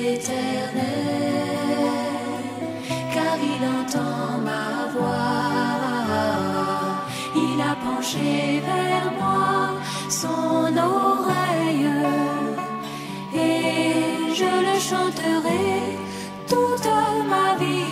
l'Éternel, car il entend ma voix. Il a penché vers moi son oreille, et je le chanterai toute ma vie.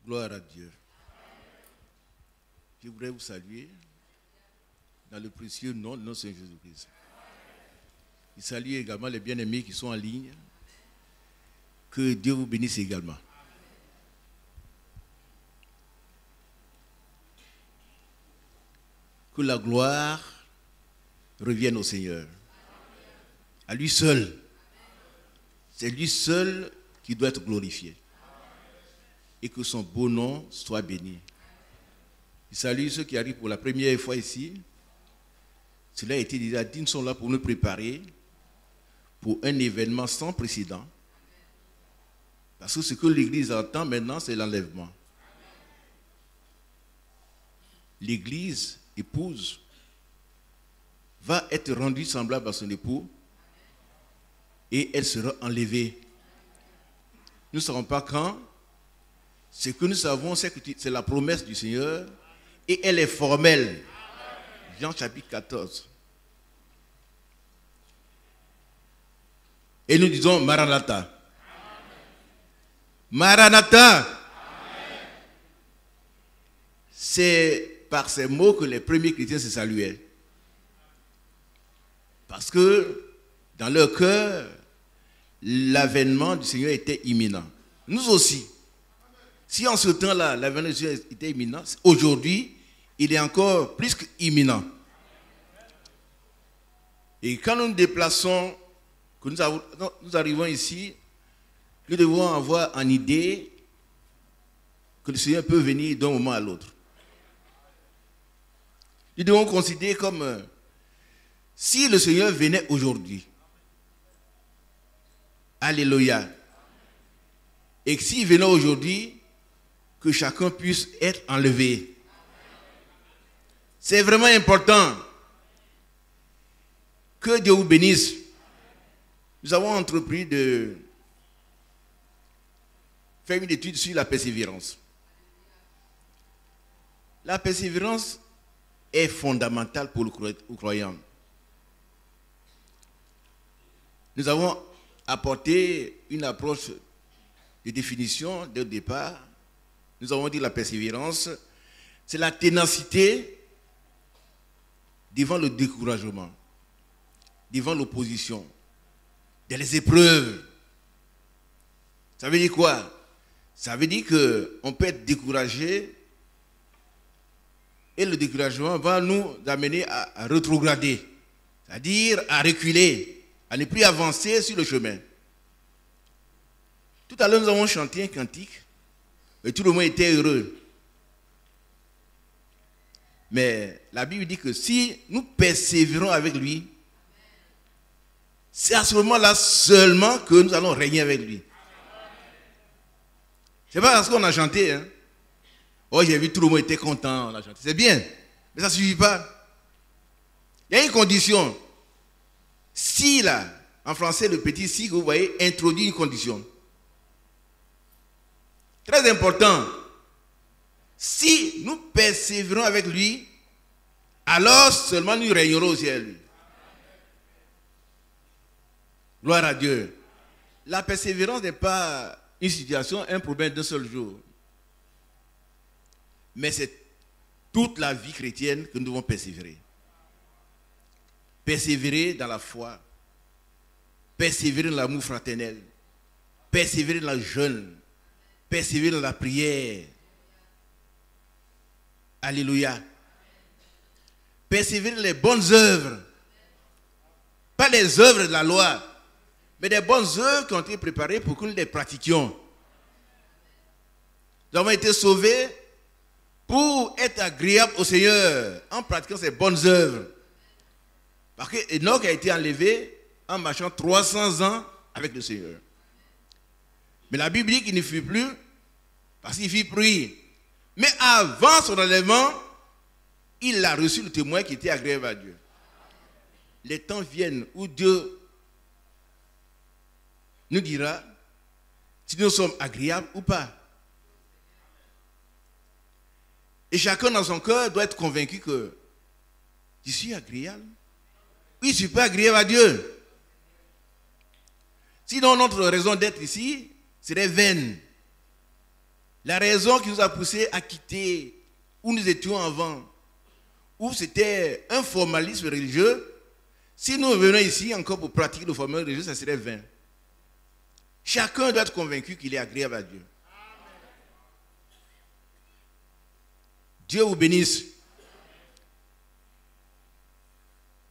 Gloire à Dieu. Je voudrais vous saluer dans le précieux nom de notre Seigneur Jésus-Christ. Je salue également les bien-aimés qui sont en ligne. Que Dieu vous bénisse également. Que la gloire revienne au Seigneur. À lui seul. C'est lui seul qui doit être glorifié. Et que son beau nom soit béni. Je salue ceux qui arrivent pour la première fois ici. Cela a été déjà dit, nous sommes là pour nous préparer pour un événement sans précédent. Parce que ce que l'Église entend maintenant, c'est l'enlèvement. L'Église, épouse, va être rendue semblable à son époux et elle sera enlevée. Nous ne savons pas quand. Ce que nous savons, c'est que c'est la promesse du Seigneur et elle est formelle. Jean chapitre 14. Et nous disons Maranatha. Maranatha. C'est par ces mots que les premiers chrétiens se saluaient. Parce que dans leur cœur, l'avènement du Seigneur était imminent. Nous aussi. Si en ce temps-là, l'avènement du Seigneur était imminent, aujourd'hui, il est encore plus qu'imminent. Et quand nous nous déplaçons, que nous arrivons ici, nous devons avoir en idée que le Seigneur peut venir d'un moment à l'autre. Nous devons considérer comme si le Seigneur venait aujourd'hui. Alléluia. Et s'il venait aujourd'hui, que chacun puisse être enlevé. C'est vraiment important. Que Dieu vous bénisse. Nous avons entrepris de faire une étude sur la persévérance. La persévérance est fondamentale pour le croyant. Nous avons apporté une approche de définition dès le départ. Nous avons dit la persévérance, c'est la ténacité devant le découragement, devant l'opposition, dans les épreuves. Ça veut dire quoi? Ça veut dire qu'on peut être découragé et le découragement va nous amener à rétrograder, c'est-à-dire à reculer, à ne plus avancer sur le chemin. Tout à l'heure, nous avons chanté un cantique et tout le monde était heureux. Mais la Bible dit que si nous persévérons avec lui, c'est à ce moment-là seulement que nous allons régner avec lui. C'est pas parce qu'on a chanté. Hein. Oh, j'ai vu tout le monde était content, on a chanté. C'est bien, mais ça ne suffit pas. Il y a une condition. Si là, en français, le petit si que vous voyez, introduit une condition. Très important. Si nous persévérons avec lui, alors seulement nous régnerons au ciel. Gloire à Dieu. La persévérance n'est pas une situation, un problème d'un seul jour. Mais c'est toute la vie chrétienne que nous devons persévérer. Persévérer dans la foi. Persévérer dans l'amour fraternel. Persévérer dans le jeûne. Persévérer dans la prière. Alléluia. Persévérer dans les bonnes œuvres. Pas les œuvres de la loi, mais des bonnes œuvres qui ont été préparées pour que nous les pratiquions. Nous avons été sauvés pour être agréables au Seigneur en pratiquant ces bonnes œuvres. Parce que Enoch a été enlevé en marchant 300 ans avec le Seigneur. Mais la Bible dit qu'il ne fuit plus parce qu'il fit prier. Mais avant son enlèvement, il a reçu le témoin qui était agréable à Dieu. Les temps viennent où Dieu nous dira si nous sommes agréables ou pas. Et chacun dans son cœur doit être convaincu que je suis agréable. Oui, je suis pas agréable à Dieu. Sinon, notre raison d'être ici serait vaine. La raison qui nous a poussé à quitter où nous étions avant, où c'était un formalisme religieux, si nous venons ici encore pour pratiquer le formalisme religieux, ça serait vain. Chacun doit être convaincu qu'il est agréable à Dieu. Dieu vous bénisse.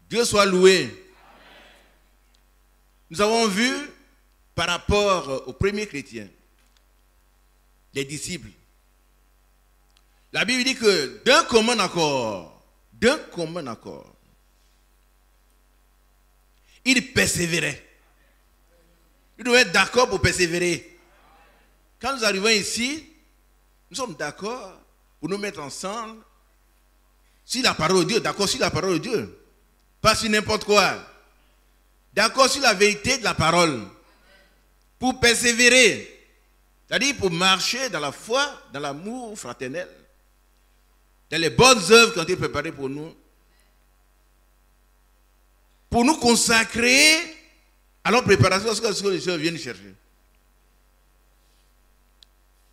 Dieu soit loué. Nous avons vu par rapport aux premiers chrétiens, les disciples. La Bible dit que d'un commun accord, ils persévéraient. Ils devaient être d'accord pour persévérer. Quand nous arrivons ici, nous sommes d'accord pour nous mettre ensemble sur la parole de Dieu, d'accord sur la parole de Dieu, pas sur n'importe quoi. D'accord sur la vérité de la parole, pour persévérer, c'est-à-dire pour marcher dans la foi, dans l'amour fraternel, dans les bonnes œuvres qui ont été préparées pour nous consacrer à leur préparation à ce que les gens viennent chercher.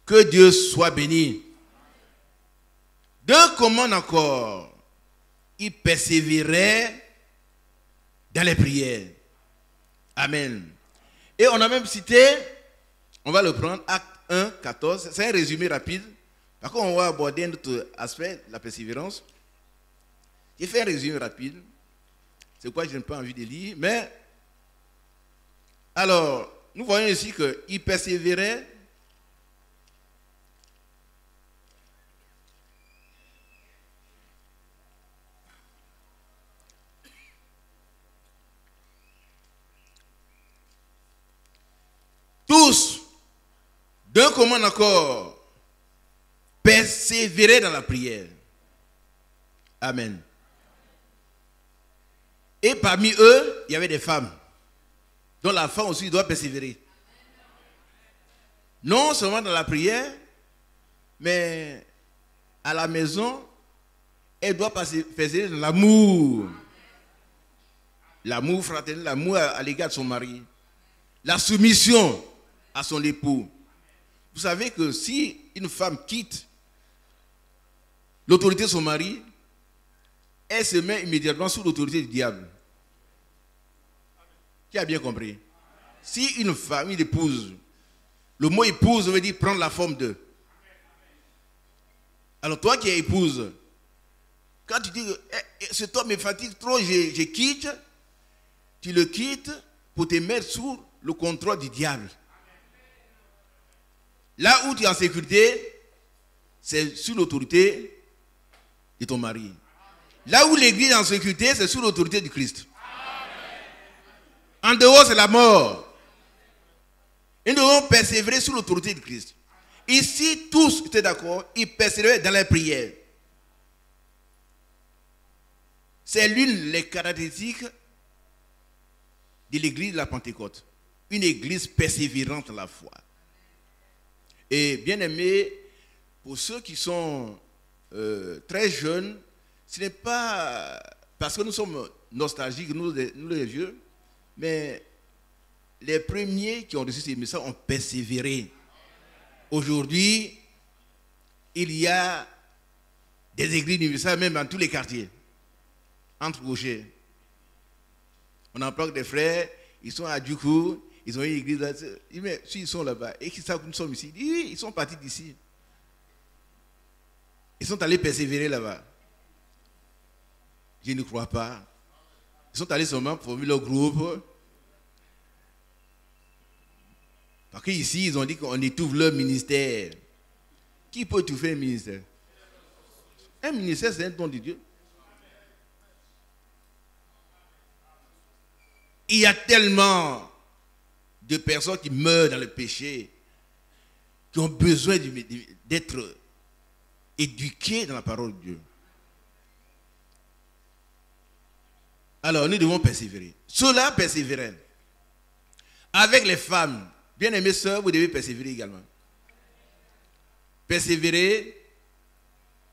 Que Dieu soit béni. D'un commun accord, ils persévéraient dans les prières. Amen. Et on a même cité, on va le prendre, Acte 1, 14. C'est un résumé rapide. Par contre, on va aborder un autre aspect, la persévérance. J'ai fait un résumé rapide. C'est pourquoi je n'ai pas envie de lire. Mais, alors, nous voyons ici qu'ils persévéraient tous, d'un commun accord, persévérer dans la prière. Amen. Et parmi eux, il y avait des femmes, dont la femme aussi doit persévérer. Non seulement dans la prière, mais à la maison, elle doit persévérer dans l'amour. L'amour fraternel, l'amour à l'égard de son mari. La soumission à son époux. Vous savez que si une femme quitte l'autorité de son mari, elle se met immédiatement sous l'autorité du diable. Qui a bien compris? Si une femme, une épouse, le mot épouse veut dire prendre la forme de. Alors toi qui es épouse, quand tu dis cet homme me fatigue trop, je quitte, tu le quittes pour te mettre sous le contrôle du diable. Là où tu es en sécurité, c'est sous l'autorité de ton mari. Là où l'église est en sécurité, c'est sous l'autorité du Christ. En dehors, c'est la mort. Et nous devons persévérer sous l'autorité du Christ. Ici, tous étaient d'accord, ils persévéraient dans la prière. C'est l'une des caractéristiques de l'église de la Pentecôte. Une église persévérante dans la foi. Et bien aimé, pour ceux qui sont très jeunes, ce n'est pas parce que nous sommes nostalgiques, nous les vieux, mais les premiers qui ont reçu ces messages ont persévéré. Aujourd'hui, il y a des églises universelles même dans tous les quartiers, entre gauchers. On en parle des frères, ils sont à Djoukou, ils ont une église là. Mais s'ils sont là-bas et qu'ils savent que nous sommes ici, oui, ils sont partis d'ici. Ils sont allés persévérer là-bas. Je ne crois pas. Ils sont allés seulement former leur groupe. Parce qu'ici, ils ont dit qu'on étouffe leur ministère. Qui peut étouffer un ministère? Un ministère, c'est un don de Dieu. Il y a tellement de personnes qui meurent dans le péché, qui ont besoin d'être éduquées dans la parole de Dieu. Alors, nous devons persévérer. Cela, persévérer. Avec les femmes, bien-aimées sœurs, vous devez persévérer également. Persévérer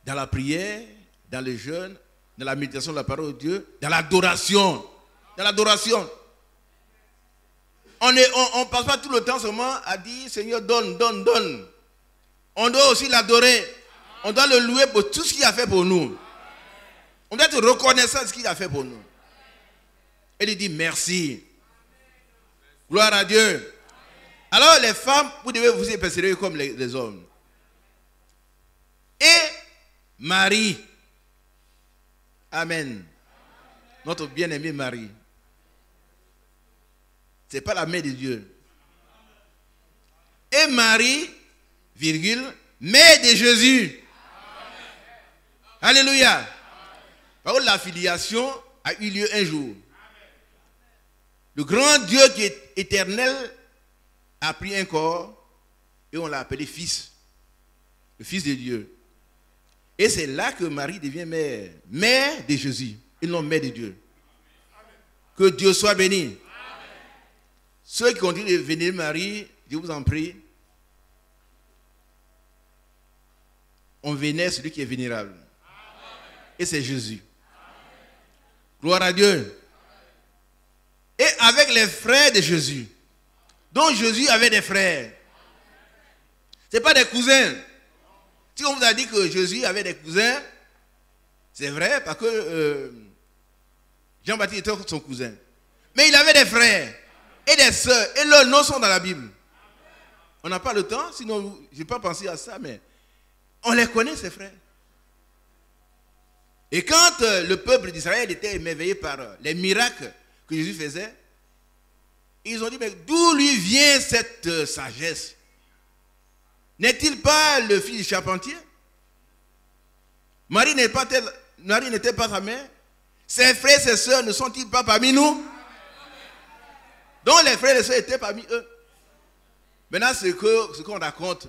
dans la prière, dans le jeûne, dans la méditation de la parole de Dieu, dans l'adoration. Dans l'adoration. On ne passe pas tout le temps seulement à dire Seigneur, donne, donne, donne. On doit aussi l'adorer. On doit le louer pour tout ce qu'il a fait pour nous. On doit être reconnaissant de ce qu'il a fait pour nous. Et lui dire merci. Gloire à Dieu. Alors les femmes, vous devez vous y persévérer comme les hommes. Et Marie. Amen. Notre bien-aimée Marie. Ce n'est pas la mère de Dieu. Et Marie, virgule, mère de Jésus. Alléluia. Par contre, la filiation a eu lieu un jour. Le grand Dieu qui est éternel a pris un corps et on l'a appelé fils. Le fils de Dieu. Et c'est là que Marie devient mère. Mère de Jésus et non mère de Dieu. Que Dieu soit béni. Ceux qui continuent de vénérer Marie, je vous en prie, on vénère celui qui est vénérable. Et c'est Jésus. Gloire à Dieu. Et avec les frères de Jésus. Donc Jésus avait des frères. Ce n'est pas des cousins. Si on vous a dit que Jésus avait des cousins, c'est vrai parce que Jean-Baptiste était son cousin. Mais il avait des frères et des sœurs. Et leurs noms sont dans la Bible. On n'a pas le temps, sinon je n'ai pas pensé à ça, mais on les connaît, ces frères. Et quand le peuple d'Israël était émerveillé par les miracles que Jésus faisait, ils ont dit, mais d'où lui vient cette sagesse? N'est-il pas le fils du charpentier? Marie n'était pas sa mère? Ses frères et ses sœurs ne sont-ils pas parmi nous? Donc les frères et les sœurs étaient parmi eux. Maintenant, ce qu'on raconte,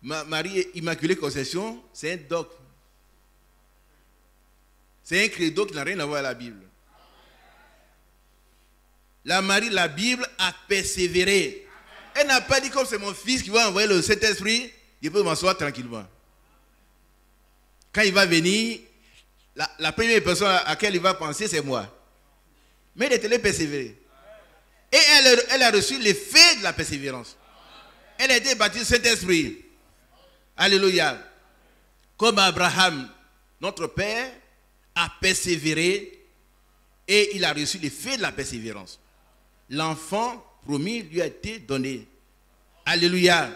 Marie Immaculée Conception, c'est un dogme. C'est un credo qui n'a rien à voir avec la Bible. La Bible a persévéré. Elle n'a pas dit comme c'est mon fils qui va envoyer le Saint-Esprit, je peux m'asseoir tranquillement. Quand il va venir, la première personne à laquelle il va penser, c'est moi. Mais elle est allée persévérer. Et elle a reçu l'effet de la persévérance. Elle a été baptisée Saint-Esprit. Alléluia. Comme Abraham, notre père, a persévéré et il a reçu l'effet de la persévérance. L'enfant promis lui a été donné. Alléluia.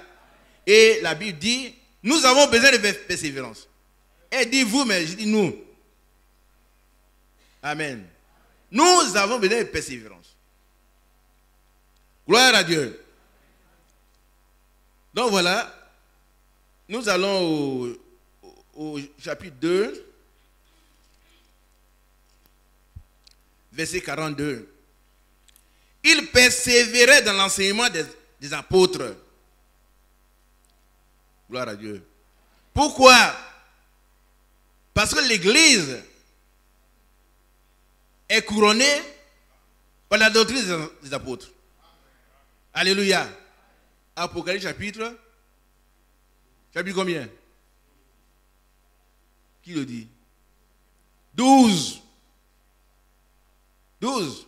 Et la Bible dit, nous avons besoin de persévérance. Elle dit vous, mais je dis nous. Amen. Nous avons besoin de persévérance. Gloire à Dieu. Donc voilà, nous allons au chapitre 2, verset 42. Il persévérait dans l'enseignement des apôtres. Gloire à Dieu. Pourquoi? Parce que l'Église est couronnée par la doctrine des apôtres. Alléluia. Apocalypse chapitre combien? Qui le dit? 12. 12.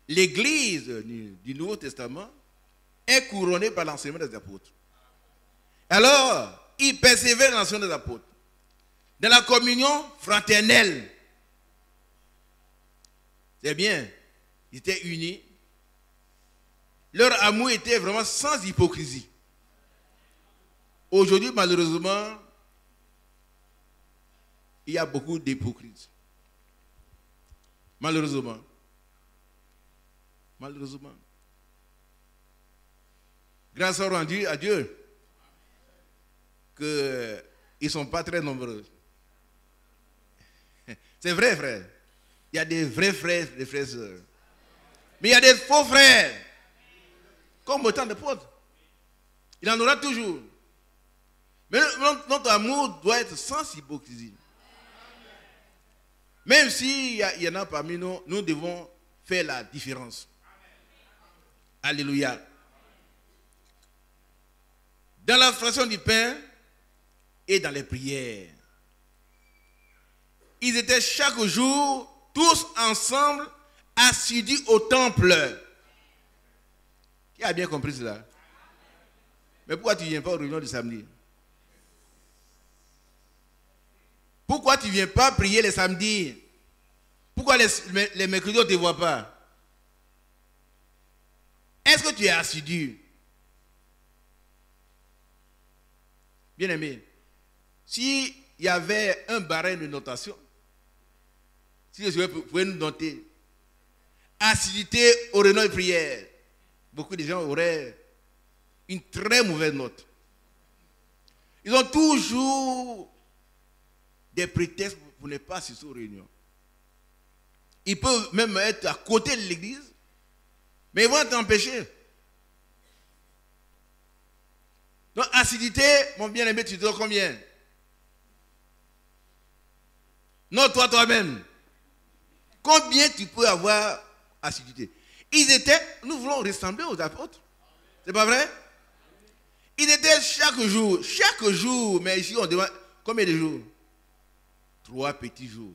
L'Église du Nouveau Testament est couronnée par l'enseignement des apôtres. Alors, il persévère dans l'enseignement des apôtres. Dans la communion fraternelle. C'est bien. Ils étaient unis. Leur amour était vraiment sans hypocrisie. Aujourd'hui, malheureusement, il y a beaucoup d'hypocrites. Malheureusement. Malheureusement. Grâce au rendu à Dieu qu'ils ne sont pas très nombreux. C'est vrai, frère. Il y a des vrais frères, des frères et sœurs. Mais il y a des faux frères. comme autant de potes. Il en aura toujours. Mais notre amour doit être sans hypocrisie. Même s'il y en a parmi nous, nous devons faire la différence. Alléluia. Dans la fraction du pain et dans les prières. Ils étaient chaque jour, tous ensemble, assidus au temple. Qui a bien compris cela? Mais pourquoi tu ne viens pas aux réunions du samedi? Pourquoi tu ne viens pas prier les samedis? Pourquoi les mercredis on ne te voit pas? Est-ce que tu es assidu? Bien aimé, s'il y avait un barème de notation, si je pouvais nous noter assiduité aux réunions de prière, beaucoup de gens auraient une très mauvaise note. Ils ont toujours des prétextes pour ne pas assister aux réunions. Ils peuvent même être à côté de l'église, mais ils vont t'empêcher. Donc, assiduité, mon bien-aimé, tu dois combien? Non, toi-même. Combien tu peux avoir assiduité? Nous voulons ressembler aux apôtres. C'est pas vrai? Ils étaient chaque jour, mais ici on demande combien de jours? 3 petits jours.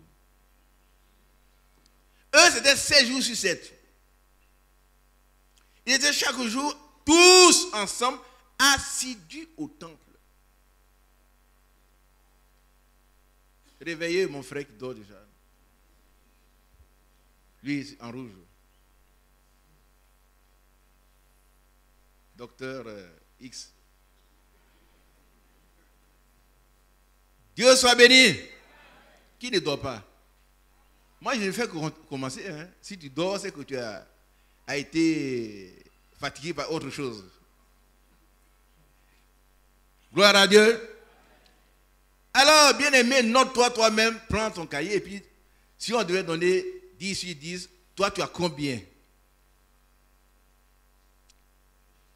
Eux, c'était 7 jours sur 7. Ils étaient chaque jour, tous ensemble, assidus au temple. Réveillez mon frère qui dort déjà. Lui, en rouge. Docteur X. Dieu soit béni. Qui ne dort pas? Moi, je ne fais que commencer. Hein. Si tu dors, c'est que tu as été fatigué par autre chose. Gloire à Dieu. Alors, bien aimé, note-toi toi-même, prends ton cahier et puis, si on devait donner 10 sur 10, toi, tu as combien?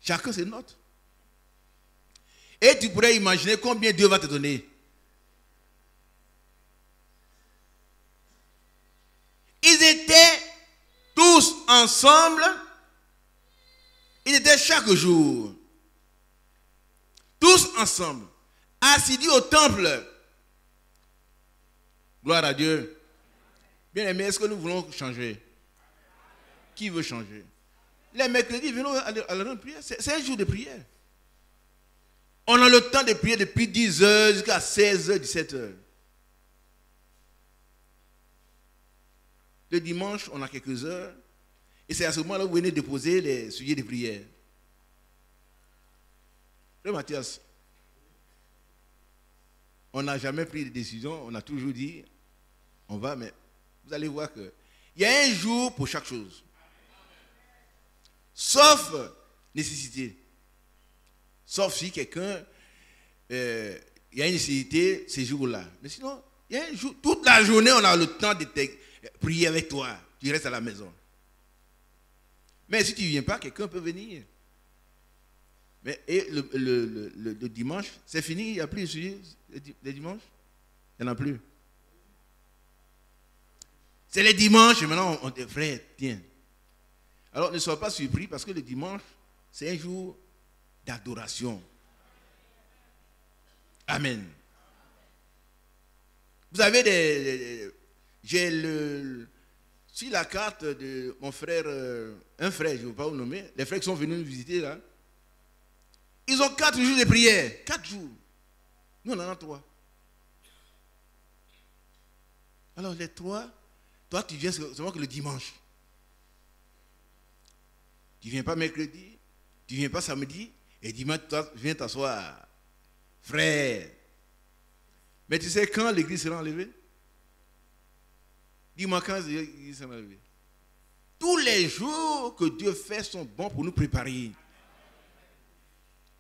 Chacun se note. Et tu pourrais imaginer combien Dieu va te donner. Ils étaient tous ensemble. Ils étaient chaque jour. Tous ensemble. Assidus au temple. Gloire à Dieu. Bien aimé, est-ce que nous voulons changer? Qui veut changer? Les mercredis, venons à la prière. C'est un jour de prière. On a le temps de prier depuis 10h jusqu'à 16h, 17h. Le dimanche, on a quelques heures. Et c'est à ce moment-là que vous venez déposer les sujets de prière. Le Mathias, on n'a jamais pris de décision. On a toujours dit, on va, mais vous allez voir qu'il y a un jour pour chaque chose. Sauf nécessité. Sauf si quelqu'un, il y a une nécessité ces jours-là. Mais sinon, il y a un jour, toute la journée, on a le temps de prier avec toi. Tu restes à la maison. Mais si tu ne viens pas, quelqu'un peut venir. Mais et le dimanche, c'est fini, il n'y a plus de sujet les dimanches. Il n'y en a plus. C'est les dimanches, et maintenant on dit, frère, tiens. Alors ne sois pas surpris parce que le dimanche, c'est un jour d'adoration. Amen. Vous avez j'ai sur la carte de mon frère, un frère, je ne veux pas vous nommer, les frères qui sont venus nous visiter là, ils ont 4 jours de prière. 4 jours. Nous, on en a 3. Alors, les 3, toi, tu viens seulement que le dimanche. Tu ne viens pas mercredi, tu ne viens pas samedi, et dimanche, toi, viens t'asseoir. Frère. Mais tu sais quand l'église sera enlevée? Dis-moi quand l'église sera enlevée. Tous les jours que Dieu fait sont bons pour nous préparer.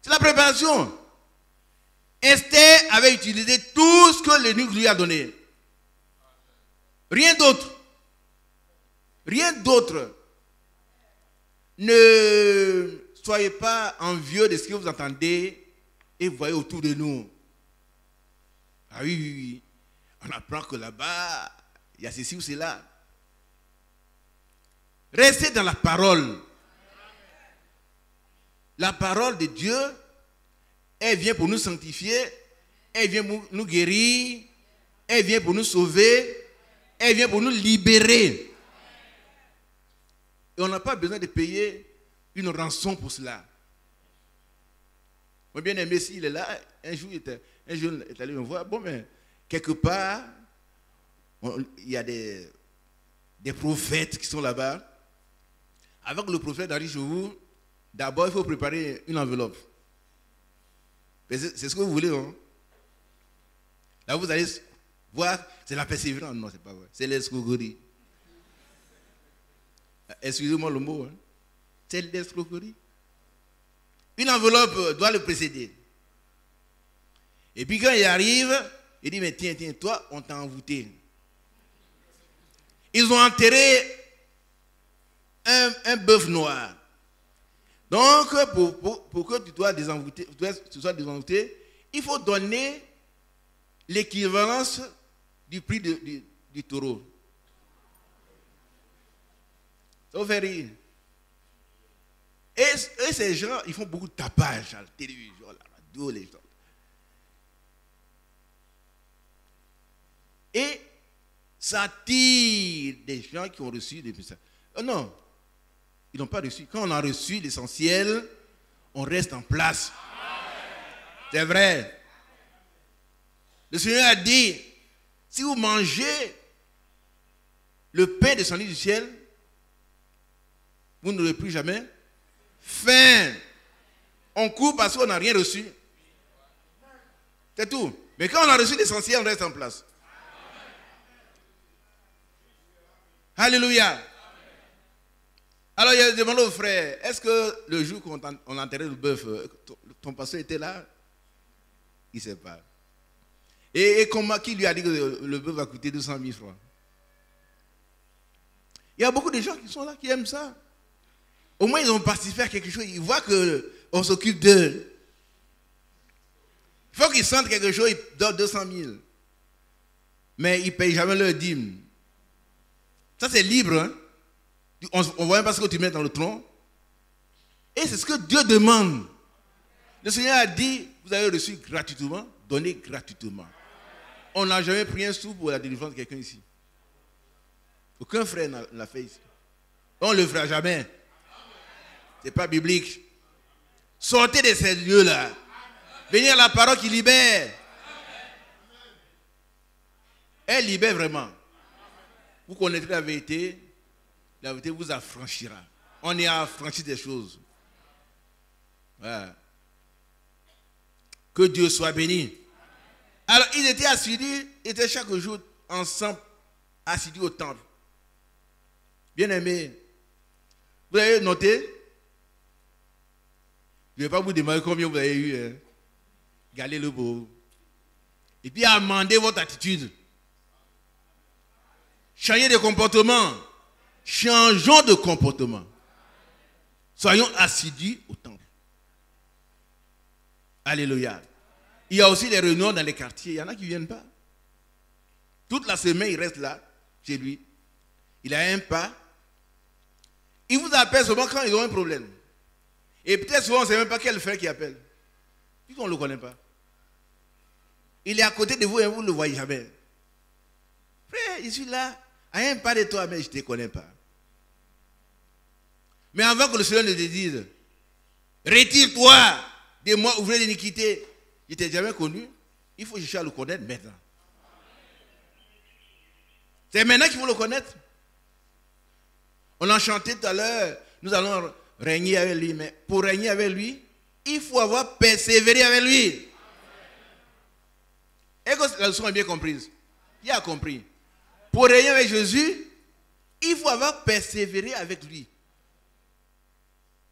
C'est la préparation. Esther avait utilisé tout ce que l'eunuque lui a donné. Rien d'autre. Rien d'autre ne soyez pas envieux de ce que vous entendez et vous voyez autour de nous. Ah oui, oui, oui. On apprend que là-bas, il y a ceci ou cela. Restez dans la parole. La parole de Dieu, elle vient pour nous sanctifier, elle vient pour nous guérir, elle vient pour nous sauver, elle vient pour nous libérer. Et on n'a pas besoin de payer une rançon pour cela. Mon bien-aimé, s'il est là, un jour est allé me voir. Bon, mais quelque part, il y a des prophètes qui sont là-bas. Avant que le prophète arrive chez vous, d'abord, il faut préparer une enveloppe. C'est ce que vous voulez, non? Là, vous allez voir, c'est la persévérance. Non, c'est pas vrai. C'est l'escroquerie. Excusez-moi le mot. Hein. C'est l'escroquerie. Une enveloppe doit le précéder. Et puis quand il arrive, il dit, mais tiens, toi, on t'a envoûté. Ils ont enterré un bœuf noir. Donc, pour que tu sois désenvoûté, il faut donner l'équivalence du prix du taureau. Ça vous fait rire. Et ces gens, ils font beaucoup de tapage à la télévision, à la radio, les gens. Et ça attire des gens qui ont reçu des messages. Non, ils n'ont pas reçu. Quand on a reçu l'essentiel, on reste en place. C'est vrai. Le Seigneur a dit, si vous mangez le pain descendu du ciel, vous n'aurez plus jamais faim. On court parce qu'on n'a rien reçu. C'est tout. Mais quand on a reçu l'essentiel, on reste en place. Alléluia. Alors il a demandé au frère, est-ce que le jour qu'on enterrait le bœuf, ton pasteur était là? Il ne sait pas. Et qui lui a dit que le bœuf va coûter 200 000 francs? Il y a beaucoup de gens qui sont là, qui aiment ça. Au moins ils ont participé à quelque chose, ils voient qu'on s'occupe d'eux. Il faut qu'ils sentent quelque chose, ils donnent 200 000. Mais ils ne payent jamais leur dîme. Ça c'est libre, hein? On ne voit même pas ce que tu mets dans le tronc. Et c'est ce que Dieu demande. Le Seigneur a dit, vous avez reçu gratuitement, donnez gratuitement. On n'a jamais pris un sou pour la délivrance de quelqu'un ici. Aucun frère ne l'a fait ici. On ne le fera jamais. Ce n'est pas biblique. Sortez de ces lieux-là. Venez à la parole qui libère. Elle libère vraiment. Vous connaîtrez la vérité vous affranchira. On est affranchi des choses. Voilà. Que Dieu soit béni. Alors, ils étaient assidus, ils étaient chaque jour ensemble, assidus au temple. Bien-aimés, vous avez noté? Je ne vais pas vous demander combien vous avez eu. Hein? Galez le beau. Et puis, amendez votre attitude. Changez de comportement. Changeons de comportement. Soyons assidus au temple. Alléluia. Il y a aussi des réunions dans les quartiers. Il y en a qui ne viennent pas. Toute la semaine, il reste là, chez lui. Il a un pas. Il vous appelle seulement quand ils ont un problème. Et peut-être souvent, on ne sait même pas quel frère qui appelle. Puisqu'on ne le connaît pas. Il est à côté de vous et vous ne le voyez jamais. Frère, je suis là. À un pas de toi, mais je ne te connais pas. Mais avant que le Seigneur ne te dise, retire-toi de moi, ouvrez l'iniquité. Il ne t'a jamais connu. Il faut chercher à le connaître maintenant. C'est maintenant qu'il faut le connaître. On a chanté tout à l'heure, nous allons régner avec lui. Mais pour régner avec lui, il faut avoir persévéré avec lui. Et que la leçon est bien comprise. Il a compris. Pour régner avec Jésus, il faut avoir persévéré avec lui.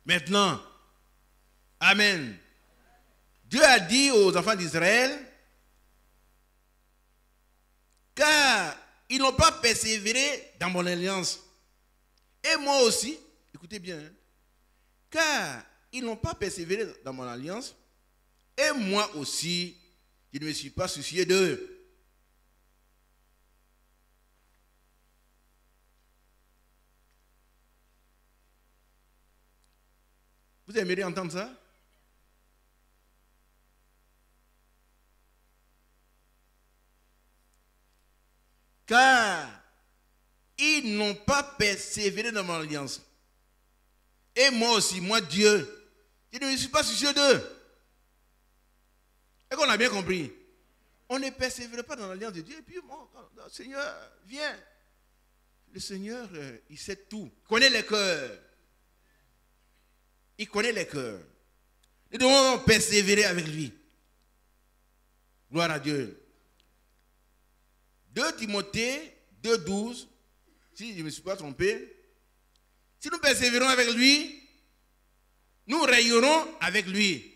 Maintenant, amen. Dieu a dit aux enfants d'Israël, car ils n'ont pas persévéré dans mon alliance. Et moi aussi, écoutez bien, hein, car ils n'ont pas persévéré dans mon alliance, et moi aussi, je ne me suis pas soucié d'eux. Vous aimeriez entendre ça? Car ils n'ont pas persévéré dans mon alliance. Et moi aussi, moi Dieu, je ne me suis pas soucié d'eux. Et qu'on a bien compris. On ne persévère pas dans l'alliance de Dieu. Et puis, bon, le Seigneur, viens. Le Seigneur, il sait tout. Il connaît les cœurs. Il connaît les cœurs. Nous devons persévérer avec lui. Gloire à Dieu. 2 Timothée 2,12, si je ne me suis pas trompé, si nous persévérons avec lui, nous régnerons avec lui.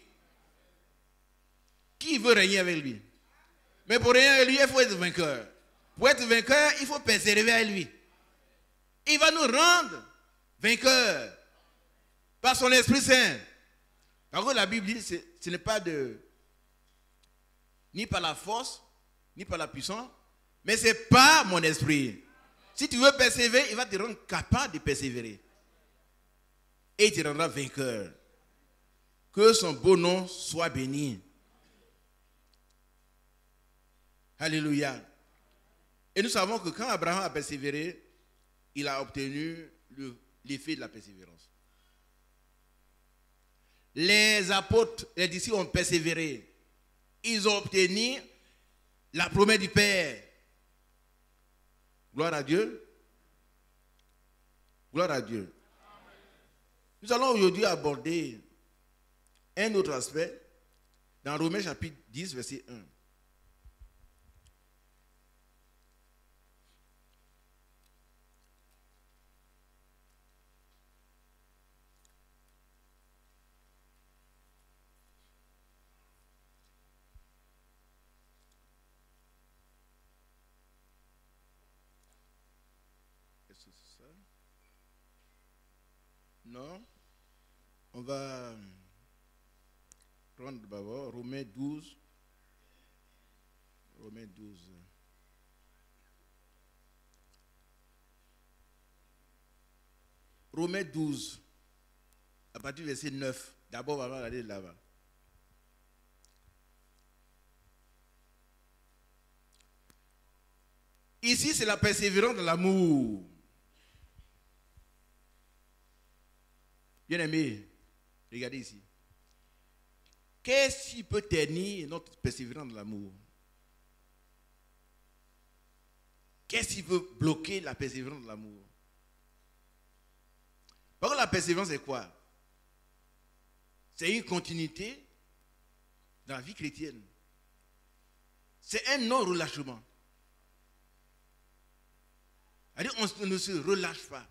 Qui veut régner avec lui? Mais pour régner avec lui, il faut être vainqueur. Pour être vainqueur, il faut persévérer avec lui. Il va nous rendre vainqueurs par son Esprit Saint. Par contre, la Bible dit que ce n'est pas ni par la force, ni par la puissance, mais c'est par mon esprit. Si tu veux persévérer, il va te rendre capable de persévérer. Et il te rendra vainqueur. Que son beau nom soit béni. Alléluia. Et nous savons que quand Abraham a persévéré, il a obtenu l'effet de la persévérance. Les apôtres, les disciples ont persévéré. Ils ont obtenu la promesse du Père. Gloire à Dieu. Gloire à Dieu. Nous allons aujourd'hui aborder un autre aspect dans Romains chapitre 10, verset 1. Est-ce que c'est ça? Non. On va prendre d'abord Romains 12. Romains 12. Romains 12. À partir du verset 9. D'abord, on va aller là-bas. Ici, c'est la persévérance de l'amour. Bien aimé, regardez ici. Qu'est-ce qui peut ternir notre persévérance de l'amour? Qu'est-ce qui peut bloquer la persévérance de l'amour? Par contre, la persévérance, c'est quoi? C'est une continuité dans la vie chrétienne. C'est un non-relâchement. C'est-à-dire, on ne se relâche pas.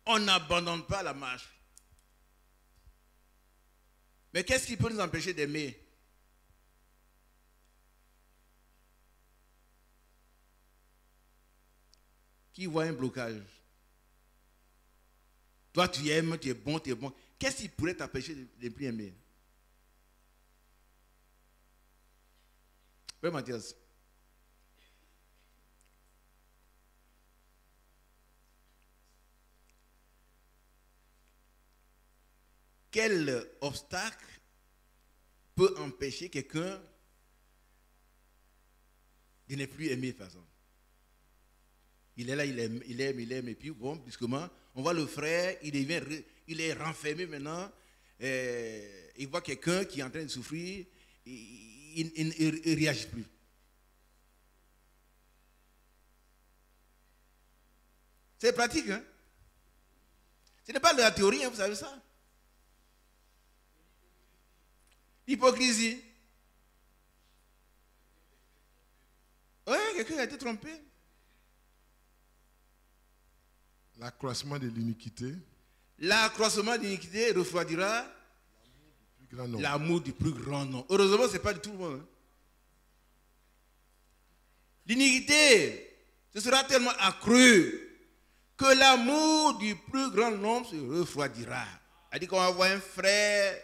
On n'abandonne pas la marche. Mais qu'est-ce qui peut nous empêcher d'aimer? Qui voit un blocage? Toi, tu aimes, tu es bon, tu es bon. Qu'est-ce qui pourrait t'empêcher de ne plus aimer? Frère Mathias. Quel obstacle peut empêcher quelqu'un de ne plus aimer, par exemple? Il est là, il aime, et puis bon, brusquement, on voit le frère, il est renfermé maintenant, il voit quelqu'un qui est en train de souffrir, il ne réagit plus. C'est pratique, hein? Ce n'est pas de la théorie, hein, vous savez ça? L'hypocrisie. Oui, quelqu'un a été trompé. L'accroissement de l'iniquité. L'accroissement de l'iniquité refroidira l'amour du plus grand nombre. Heureusement, ce n'est pas de tout le monde. Hein. L'iniquité, ce sera tellement accru que l'amour du plus grand nombre se refroidira. Elle dit qu'on va voir un frère.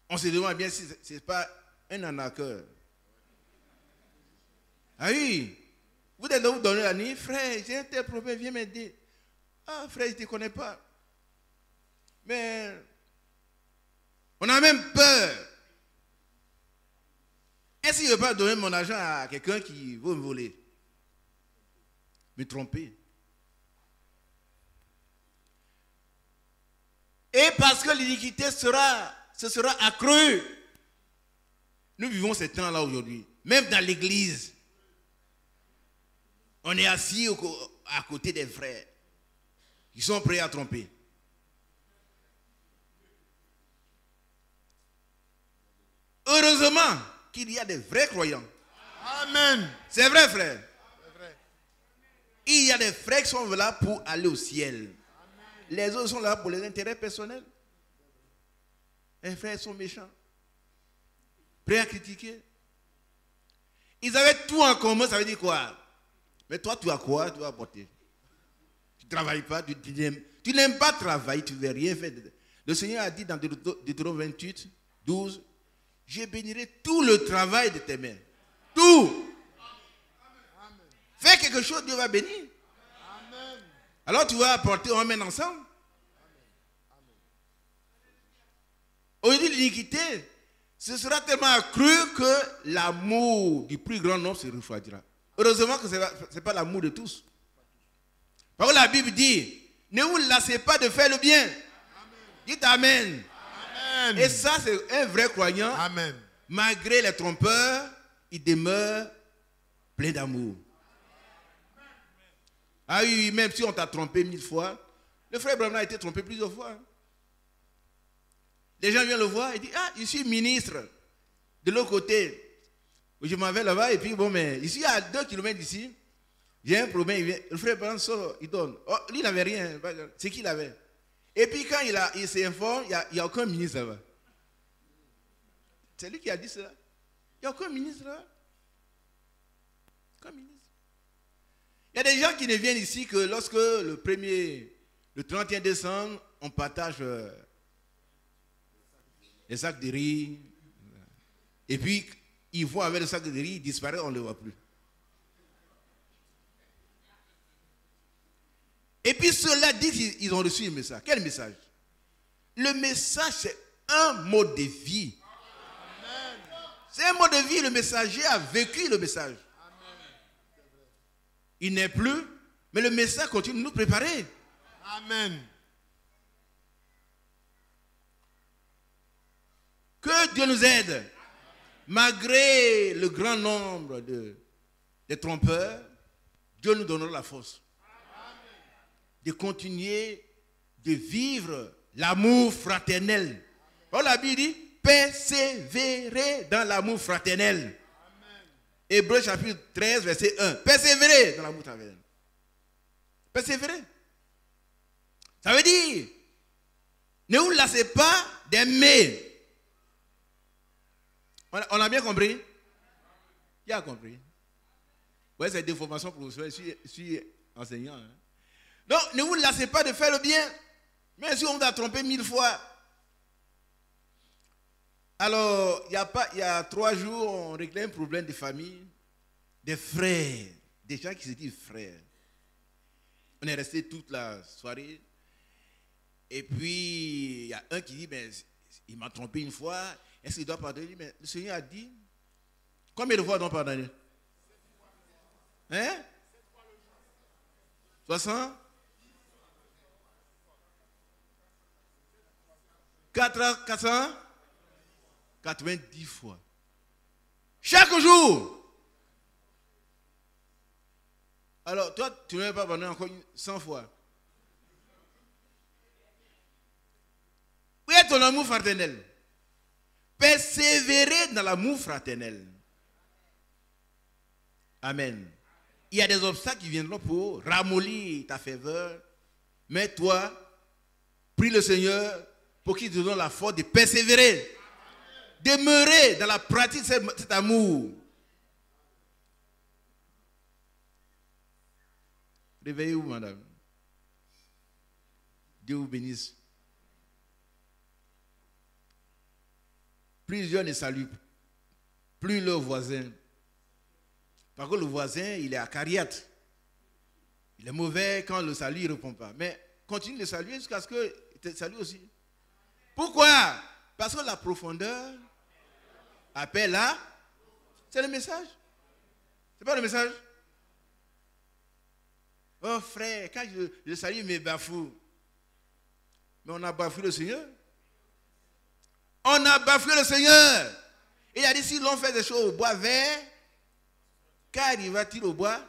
On se demande bien si ce n'est pas un arnaqueur. Ah oui, vous êtes là, vous donnez la nuit, frère, j'ai un tel problème, viens m'aider. Ah frère, je ne te connais pas. Mais on a même peur. Est-ce que je ne vais pas donner mon argent à quelqu'un qui veut me voler? Me tromper. Et parce que l'iniquité se sera accrue. Nous vivons ces temps-là aujourd'hui. Même dans l'église. On est assis à côté des frères qui sont prêts à tromper. Heureusement qu'il y a des vrais croyants. Amen. C'est vrai, frère. C'est vrai. Il y a des frères qui sont là pour aller au ciel. Amen. Les autres sont là pour les intérêts personnels. Les frères sont méchants. Prêts à critiquer. Ils avaient tout en commun, ça veut dire quoi? Mais toi, tu as quoi? Tu vas apporter. Tu ne travailles pas, tu n'aimes pas travailler, tu ne veux rien faire. Le Seigneur a dit dans Deutéronome 28, 12, je bénirai tout le travail de tes mains. Tout. Amen. Fais quelque chose, Dieu va bénir. Amen. Alors tu vas apporter, on mène ensemble. Aujourd'hui, l'iniquité, ce sera tellement accru que l'amour du plus grand nombre se refroidira. Heureusement que ce n'est pas l'amour de tous. Parce que la Bible dit, ne vous lassez pas de faire le bien. Amen. Dites Amen. Amen. Et ça, c'est un vrai croyant. Amen. Malgré les trompeurs, il demeure plein d'amour. Ah oui, même si on t'a trompé 1000 fois, le frère Branham a été trompé plusieurs fois. Les gens viennent le voir et disent, ah, je suis ministre. De l'autre côté, je m'en vais là-bas et puis bon, mais ici à 2 km d'ici, j'ai un problème, il vient, le frère Branham sort, il donne. Oh, lui, il n'avait rien, c'est qu'il avait. Et puis quand il s'informe, il n'y a aucun ministre là-bas. C'est lui qui a dit cela. Il n'y a aucun ministre là. Aucun ministre. Il y a des gens qui ne viennent ici que lorsque le 31 décembre, on partage les sacs de riz. Et puis, ils vont avec le sac de riz, ils disparaissent, on ne le voit plus. Et puis ceux-là disent qu'ils ont reçu un message. Quel message? Le message, c'est un mode de vie. C'est un mode de vie, le messager a vécu le message. Il n'est plus, mais le message continue de nous préparer. Amen. Que Dieu nous aide. Malgré le grand nombre de trompeurs, Dieu nous donnera la force de continuer de vivre l'amour fraternel. Alors la Bible dit, persévérer dans l'amour fraternel. Hébreux chapitre 13, verset 1. Persévérer dans l'amour fraternel. Persévérer. Ça veut dire, ne vous lassez pas d'aimer. On a bien compris? Qui a compris? Oui, c'est des formations professionnelles. Je suis enseignant. Hein. Donc, ne vous lassez pas de faire le bien. Même si on vous a trompé 1000 fois. Alors, il y a 3 jours, on réglait un problème de famille. Des frères. Des gens qui se disent frères. On est resté toute la soirée. Et puis, il y a un qui dit, mais il m'a trompé une fois. Est-ce qu'il doit pardonner? Mais le Seigneur a dit, combien de fois doit pardonner? Hein? 60? 490 fois. Chaque jour. Alors, toi, tu ne veux pas pardonner encore 100 fois. Où est ton amour fraternel? Persévérer dans l'amour fraternel. Amen. Il y a des obstacles qui viendront pour ramollir ta faveur. Mais toi, prie le Seigneur pour qu'il te donne la force de persévérer. Demeurer dans la pratique de cet amour. Réveillez-vous, madame. Dieu vous bénisse. Plusieurs ne saluent plus leur voisin. Par contre, le voisin, il est acariate. Il est mauvais quand le salut, il ne répond pas. Mais continue de saluer jusqu'à ce qu'il te salue aussi. Pourquoi? Parce que la profondeur appelle à... C'est le message. C'est pas le message. Oh frère, quand je salue mes bafous, mais on a bafoué le Seigneur. On a bafoué le Seigneur. Il a dit, si l'on fait des choses au bois vert, qu'arriva-t-il au bois?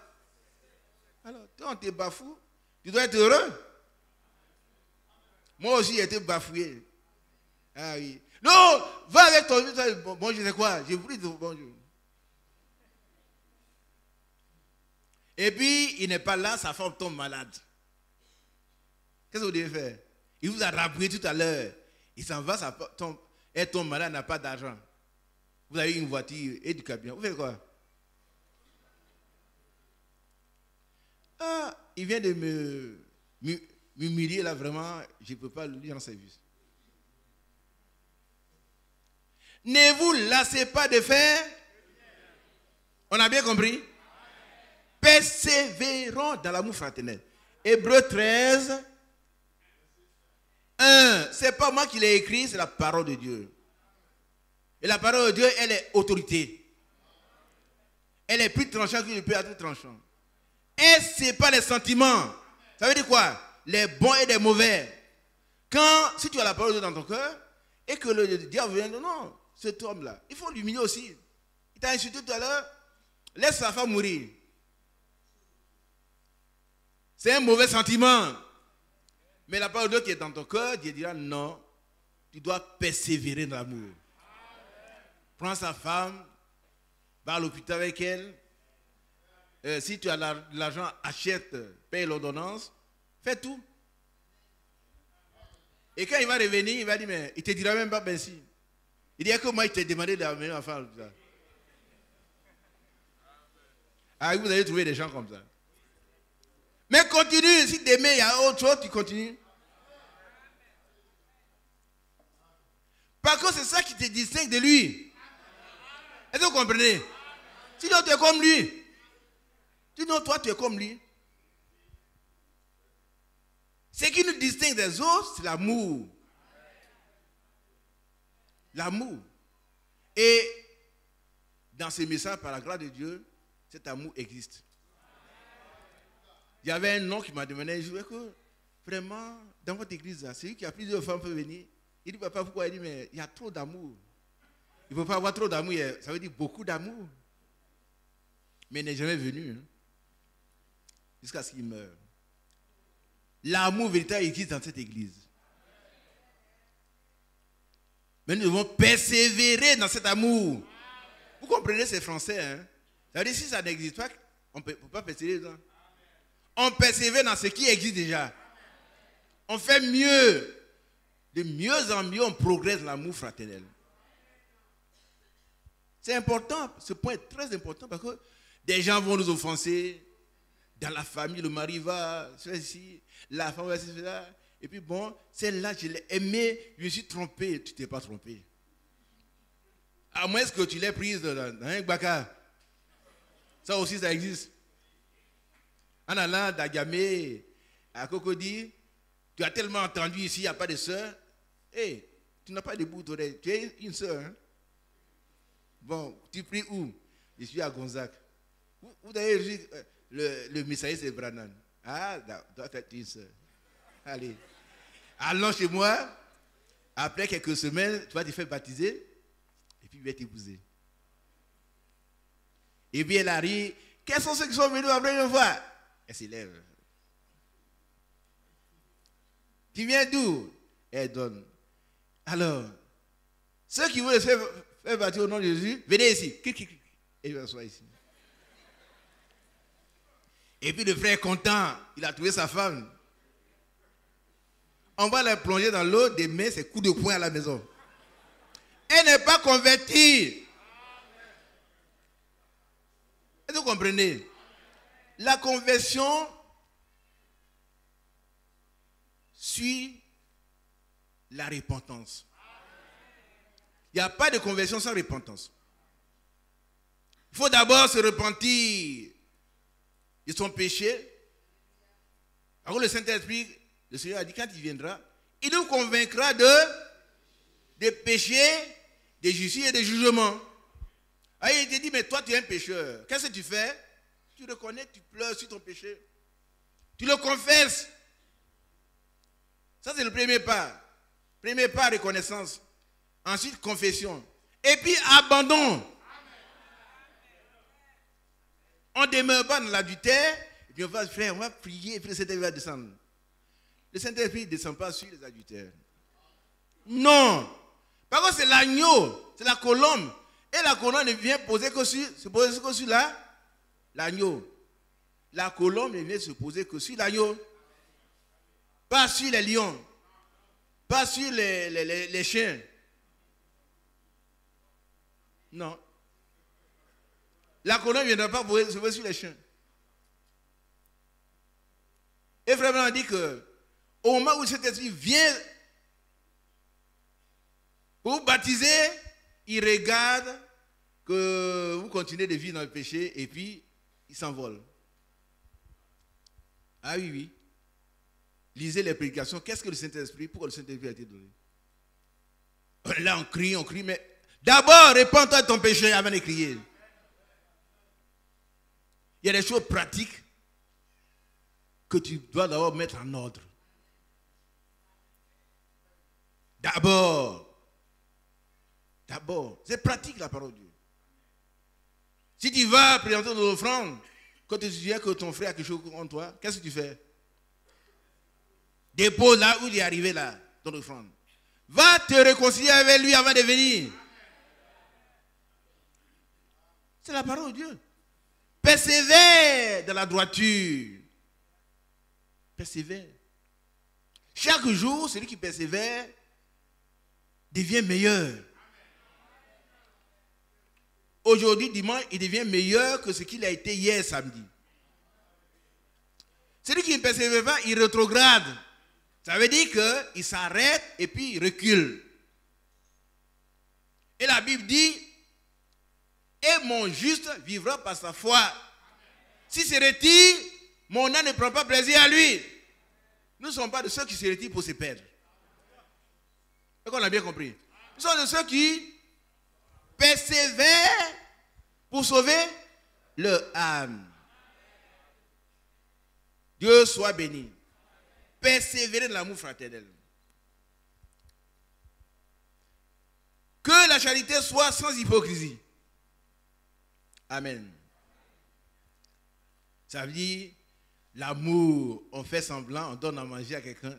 Alors, quand on te bafoue, tu dois être heureux. Moi aussi, j'ai été bafoué. Ah oui. Non, va avec ton bonjour, je sais quoi, j'ai voulu dire bonjour. Et puis, il n'est pas là, sa femme tombe malade. Qu'est-ce que vous devez faire? Il vous a rappelé tout à l'heure. Il s'en va, elle tombe malade, n'a pas d'argent. Vous avez une voiture et du camion. Vous faites quoi? Ah, il vient de m'humilier là, vraiment, je ne peux pas lui rendre service. Ne vous lassez pas de faire. On a bien compris? Persévérons dans l'amour fraternel. Hébreux 13, 1. C'est pas moi qui l'ai écrit, c'est la parole de Dieu. Et la parole de Dieu, elle est autorité. Elle est plus tranchante que le peut être tranchant. Et ce n'est pas les sentiments. Ça veut dire quoi? Les bons et les mauvais. Si tu as la parole de Dieu dans ton cœur, et que le diable vient, non, cet homme-là, il faut l'humilier aussi. Il t'a insulté tout à l'heure, laisse sa femme mourir. C'est un mauvais sentiment. Mais la parole de Dieu qui est dans ton cœur, Dieu dira non, tu dois persévérer dans l'amour. Prends sa femme, va à l'hôpital avec elle. Si tu as l'argent, achète, paye l'ordonnance, fais tout. Et quand il va revenir, il va dire, mais il ne te dira même pas merci. Il dit que moi, il t'a demandé d'amener ma femme à l'hôpital. Ah, vous allez trouver des gens comme ça. Mais continue, si demain il y a autre chose, tu continues. Parce que c'est ça qui te distingue de lui. Est-ce que vous comprenez? Sinon, tu es comme lui. Sinon, toi, tu es comme lui. Ce qui nous distingue des autres, c'est l'amour. L'amour. Et dans ces messages, par la grâce de Dieu, cet amour existe. Il y avait un nom qui m'a demandé, je disais que vraiment, dans votre église, c'est lui qui a plusieurs femmes peuvent venir. Il dit, papa, pourquoi? Il dit, mais il y a trop d'amour. Il ne faut pas avoir trop d'amour, ça veut dire beaucoup d'amour. Mais il n'est jamais venu. Hein, jusqu'à ce qu'il meure. L'amour véritable existe dans cette église. Mais nous devons persévérer dans cet amour. Vous comprenez, c'est français. Hein? Ça veut dire, si ça n'existe pas, on ne peut pas persévérer dedans. On persévère dans ce qui existe déjà. On fait mieux. De mieux en mieux, on progresse dans l'amour fraternel. C'est important. Ce point est très important parce que des gens vont nous offenser. Dans la famille, le mari va faire ici, la femme va faire cela. Et puis bon, celle-là, je l'ai aimée, je me suis trompé. Tu ne t'es pas trompé. À moins que tu l'aies prise dans un baka. Ça aussi, ça existe. En allant d'Agamé à Cocody, tu as tellement entendu ici, il n'y a pas de soeur. Hey, tu n'as pas de bout d'oreille. Tu es une soeur. Hein? Bon, tu pries où? Je suis à Gonzague. Vous avez vu, le messager, c'est Brannan. Ah, doit être une soeur. Allez. Allons chez moi. Après quelques semaines, tu vas te faire baptiser. Et puis, il va t'épouser. Et puis, elle arrive. Quels sont ceux qui sont venus la première fois? Elle s'élève. Tu viens d'où? Elle donne. Alors, ceux qui veulent se faire baptiser au nom de Jésus, venez ici. Et il va s'asseoir ici. Et puis le frère est content. Il a trouvé sa femme. On va la plonger dans l'eau. Demain, c'est coup de poing à la maison. Elle n'est pas convertie. Est-ce que vous comprenez? La conversion, suit la repentance. Il n'y a pas de conversion sans repentance. Il faut d'abord se repentir de son péché. Alors le Saint-Esprit, le Seigneur a dit, quand il viendra, il nous convaincra des péchés, des justices et des jugements. Alors il te dit, mais toi tu es un pécheur. Qu'est-ce que tu fais? Tu reconnais, tu pleures sur ton péché. Tu le confesses. Ça c'est le premier pas. Premier pas, reconnaissance. Ensuite, confession. Et puis, abandon. On ne demeure pas dans l'adultère. Et puis, on va prier, et puis le Saint-Esprit va descendre. Le Saint-Esprit ne descend pas sur les adultères. Non. Par contre, c'est l'agneau, c'est la colombe. Et la colombe ne vient poser que sur l'agneau. La colombe ne vient se poser que sur l'agneau. Pas sur les lions. Pas sur les chiens. Non. La colombe ne viendra pas se poser sur les chiens. Et vraiment, on dit que au moment où cet esprit vient pour vous baptiser, il regarde que vous continuez de vivre dans le péché et puis il s'envole. Ah oui, oui. Lisez les prédications. Qu'est-ce que le Saint-Esprit? Pourquoi le Saint-Esprit a été donné? Là, on crie, mais d'abord, répands-toi de ton péché avant de crier. Il y a des choses pratiques que tu dois d'abord mettre en ordre. D'abord, c'est pratique la parole de Dieu. Si tu vas présenter ton offrande, quand tu dis que ton frère a quelque chose contre toi, qu'est-ce que tu fais? Dépose là où il est arrivé là, ton offrande. Va te réconcilier avec lui avant de venir. C'est la parole de Dieu. Persévère dans la droiture. Persévère. Chaque jour, celui qui persévère devient meilleur. Aujourd'hui, dimanche, il devient meilleur que ce qu'il a été hier samedi. Celui qui ne persévère pas, il rétrograde. Ça veut dire qu'il s'arrête et puis il recule. Et la Bible dit, et mon juste vivra par sa foi. S'il se retire, mon âme ne prend pas plaisir à lui. Nous ne sommes pas de ceux qui se retirent pour se perdre. Est-ce qu'on a bien compris? Nous sommes de ceux qui persévèrent pour sauver leur âme. Dieu soit béni. Persévérer dans l'amour fraternel. Que la charité soit sans hypocrisie. Amen. Ça veut dire, l'amour, on fait semblant, on donne à manger à quelqu'un.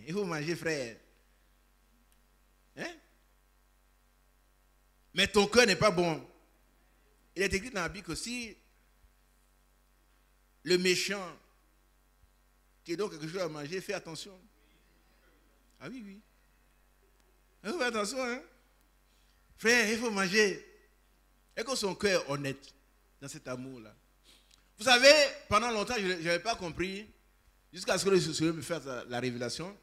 Il faut manger, frère. Hein? Mais ton cœur n'est pas bon. Il est écrit dans la Bible que si le méchant qui donne quelque chose à manger, fais attention. Ah oui, oui. Il faut faire attention, hein. Frère, il faut manger. Et que son cœur est honnête dans cet amour-là. Vous savez, pendant longtemps, je n'avais pas compris, jusqu'à ce que le Seigneur me fasse la révélation.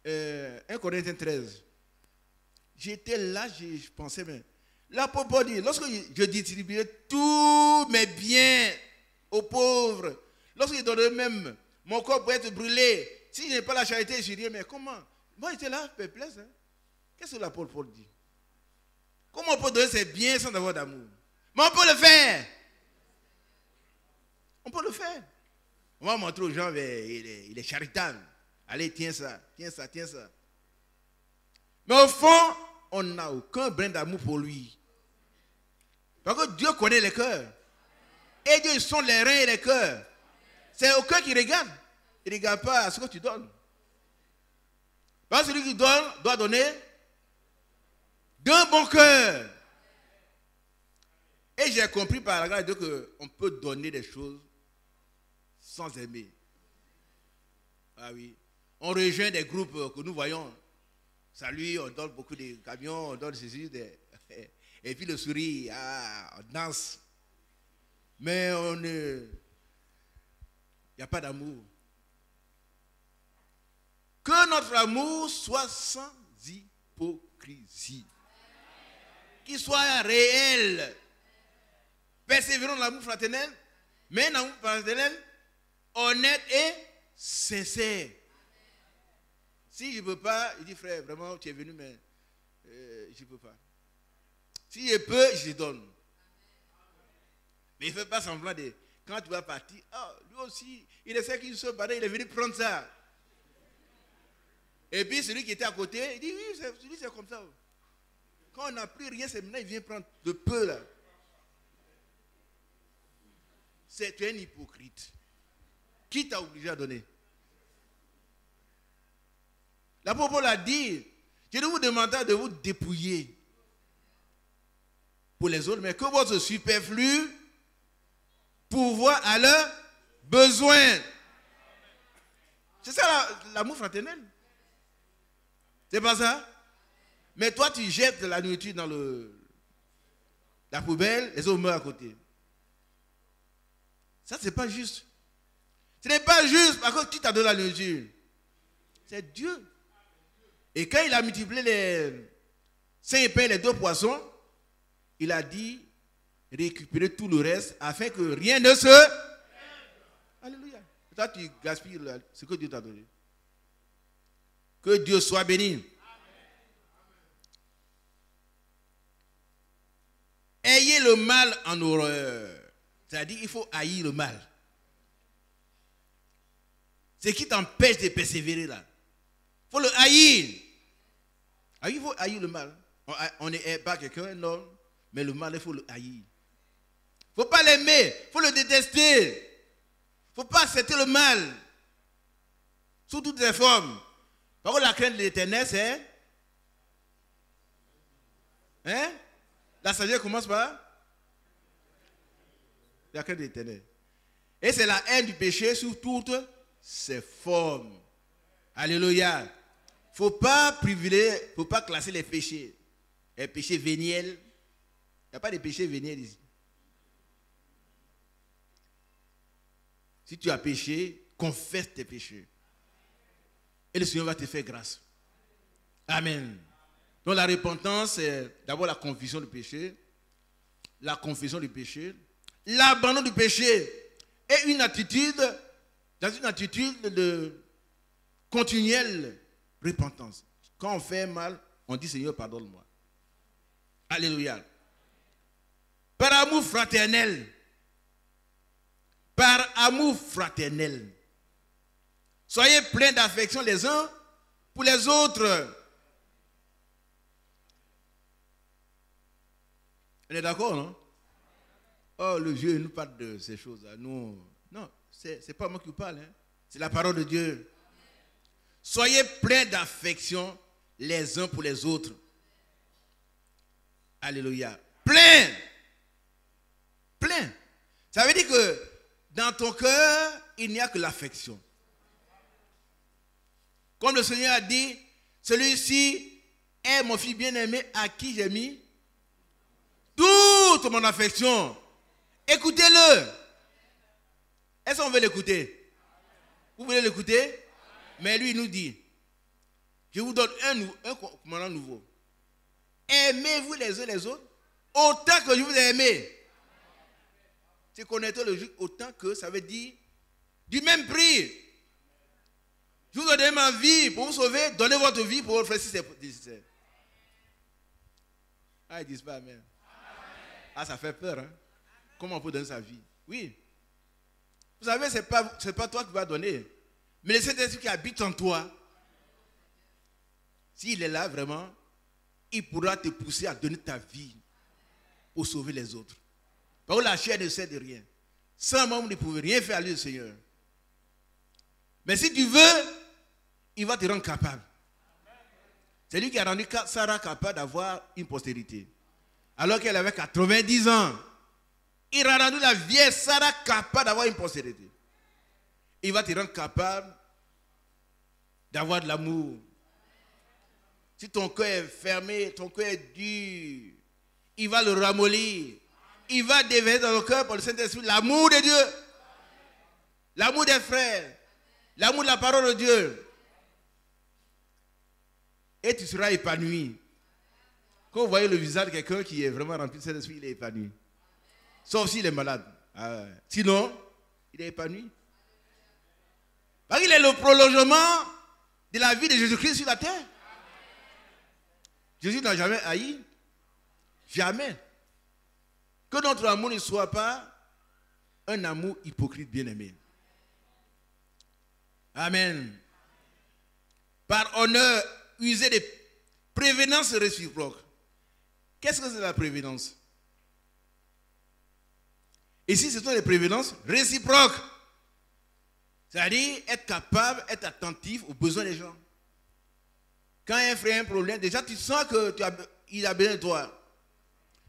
1 Corinthiens 13. J'étais là, je pensais, mais l'apôtre Paul dit, lorsque je distribuais tous mes biens aux pauvres, lorsque je donnais même mon corps pour être brûlé, si je n'ai pas la charité, je dirais, mais comment? Moi, j'étais là, perplexe. Hein? Qu'est-ce que l'apôtre Paul dit? Comment on peut donner ses biens sans avoir d'amour? Mais on peut le faire. On peut le faire. On va montrer aux gens, il est charitable. Allez, tiens ça, tiens ça, tiens ça. Mais au fond, on n'a aucun brin d'amour pour lui. Parce que Dieu connaît les cœurs. Et Dieu, ils sont les reins et les cœurs. C'est au cœur qui regarde. Il ne regarde pas à ce que tu donnes. Parce que celui qui donne doit donner d'un bon cœur. Et j'ai compris par la grâce de Dieu qu'on peut donner des choses sans aimer. Ah oui. On rejoint des groupes que nous voyons. Salut, on donne beaucoup de camions, on donne ceci. Et puis le sourire, on danse. Mais il n'y a pas d'amour. Que notre amour soit sans hypocrisie. Qu'il soit réel. Persévérons dans l'amour fraternel, mais l'amour fraternel honnête et sincère. Si je ne peux pas, il dit frère, vraiment tu es venu, mais je ne peux pas. Si je peux, je donne. Mais il ne fait pas semblant de... Quand tu vas partir, lui aussi, il essaie qu'il se barre, il est venu prendre ça. Et puis celui qui était à côté, il dit oui, c'est comme ça. Quand on n'a plus rien, c'est maintenant il vient prendre de peu là. Tu es un hypocrite. Qui t'a obligé à donner? L'apôtre l'a dit, je ne vous demande pas de vous dépouiller pour les autres, mais que votre superflu pourvoie à leurs besoins. C'est ça l'amour fraternel. C'est pas ça? Mais toi, tu jettes de la nourriture dans la poubelle, les autres meurent à côté. Ça, c'est pas juste. Ce n'est pas juste parce que qui t'a donné la nourriture? C'est Dieu. Et quand il a multiplié les 5 pains et les 2 poissons, il a dit récupérer tout le reste afin que rien ne se... Alléluia. Et toi, tu gaspilles ce que Dieu t'a donné. Que Dieu soit béni. Ayez le mal en horreur. C'est-à-dire, il faut haïr le mal. Ce qui t'empêche de persévérer là. Il faut le haïr. Il faut haïr le mal. On n'est pas quelqu'un, non. Mais le mal, il faut le haïr. Il ne faut pas l'aimer. Il faut le détester. Il ne faut pas accepter le mal. Sous toutes ses formes. Par contre, la crainte de l'éternel, c'est... La sagesse commence par... La crainte de l'éternel. Et c'est la haine du péché sous toutes ses formes. Alléluia. Il ne faut pas privilégier, il ne faut pas classer les péchés. Les péchés véniels. Il n'y a pas de péché véniel ici. Si tu as péché, confesse tes péchés. Et le Seigneur va te faire grâce. Amen. Donc la repentance, c'est d'abord la confession du péché. La confession du péché. L'abandon du péché. Et une attitude, dans une attitude de continuelle repentance. Quand on fait mal, on dit Seigneur, pardonne-moi. Alléluia. Par amour fraternel. Par amour fraternel. Soyez pleins d'affection les uns pour les autres. On est d'accord, non? Oh, le vieux nous parle de ces choses-là. Non, c'est pas moi qui vous parle. Hein. C'est la parole de Dieu. Soyez pleins d'affection les uns pour les autres. Alléluia. Plein. Plein. Ça veut dire que dans ton cœur, il n'y a que l'affection. Comme le Seigneur a dit, celui-ci est mon fils bien-aimé à qui j'ai mis toute mon affection. Écoutez-le. Est-ce qu'on veut l'écouter? Vous voulez l'écouter? Mais lui, il nous dit, je vous donne un commandement nouveau. Aimez-vous les uns les autres autant que je vous ai aimé. C'est connaître le juge autant que ça veut dire du même prix. Je vous donne ma vie pour vous sauver. Donnez votre vie pour votre frère si c'est nécessaire. Ils disent pas amen. Ça fait peur. Hein? Comment on peut donner sa vie? Oui. Vous savez, ce n'est pas toi qui vas donner. Mais le Saint-Esprit qui habite en toi, s'il est là vraiment, il pourra te pousser à donner ta vie pour sauver les autres. Parce que la chair ne sert de rien. Sans moi, vous ne pouvez rien faire à lui, le Seigneur. Mais si tu veux, il va te rendre capable. C'est lui qui a rendu Sarah capable d'avoir une postérité. Alors qu'elle avait 90 ans. Il a rendu la vieille Sarah capable d'avoir une postérité. Il va te rendre capable d'avoir de l'amour. Si ton cœur est fermé, ton cœur est dur, il va le ramollir. Il va déverser dans le cœur pour le Saint-Esprit l'amour de Dieu. L'amour des frères. L'amour de la parole de Dieu. et tu seras épanoui. Quand vous voyez le visage de quelqu'un qui est vraiment rempli de Saint-Esprit, il est épanoui. Sauf s'il est malade. Ah ouais. Sinon, il est épanoui. Parce qu'il est le prolongement de la vie de Jésus-Christ sur la terre. Jésus n'a jamais haï. Jamais. Que notre amour ne soit pas un amour hypocrite, bien-aimé. Amen. Par honneur, user des prévenances réciproques. Qu'est-ce que c'est la prévenance? Ici, ce sont des prévenances réciproques. C'est-à-dire être capable, être attentif aux besoins des gens. Quand un frère a un problème, déjà tu sens qu'il a besoin de toi.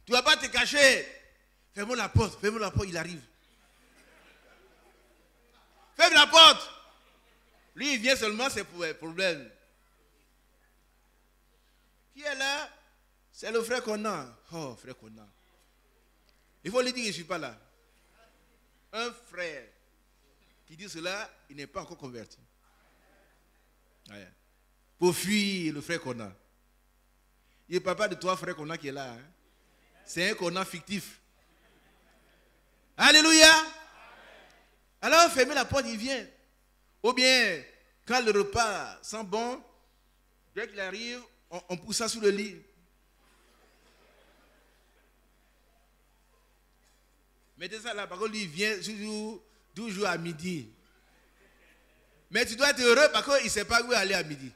Tu ne vas pas te cacher. Ferme la porte, il arrive. Ferme la porte. Lui, il vient seulement, c'est pour un problème. Qui est là? C'est le frère qu'on a. Oh, frère qu'on a. Il faut lui dire que je ne suis pas là. Un frère qui dit cela, il n'est pas encore converti. Ouais. Pour fuir le frère qu'on a. Il ne parle pas de toi, frère qu'on a qui est là. Hein. C'est un qu'on a fictif. Alléluia. Alors, fermez la porte, il vient. Ou bien, quand le repas sent bon, dès qu'il arrive, on pousse ça sous le lit. Mettez ça là, parce que lui, il vient toujours à midi. Mais tu dois être heureux parce qu'il ne sait pas où aller à midi.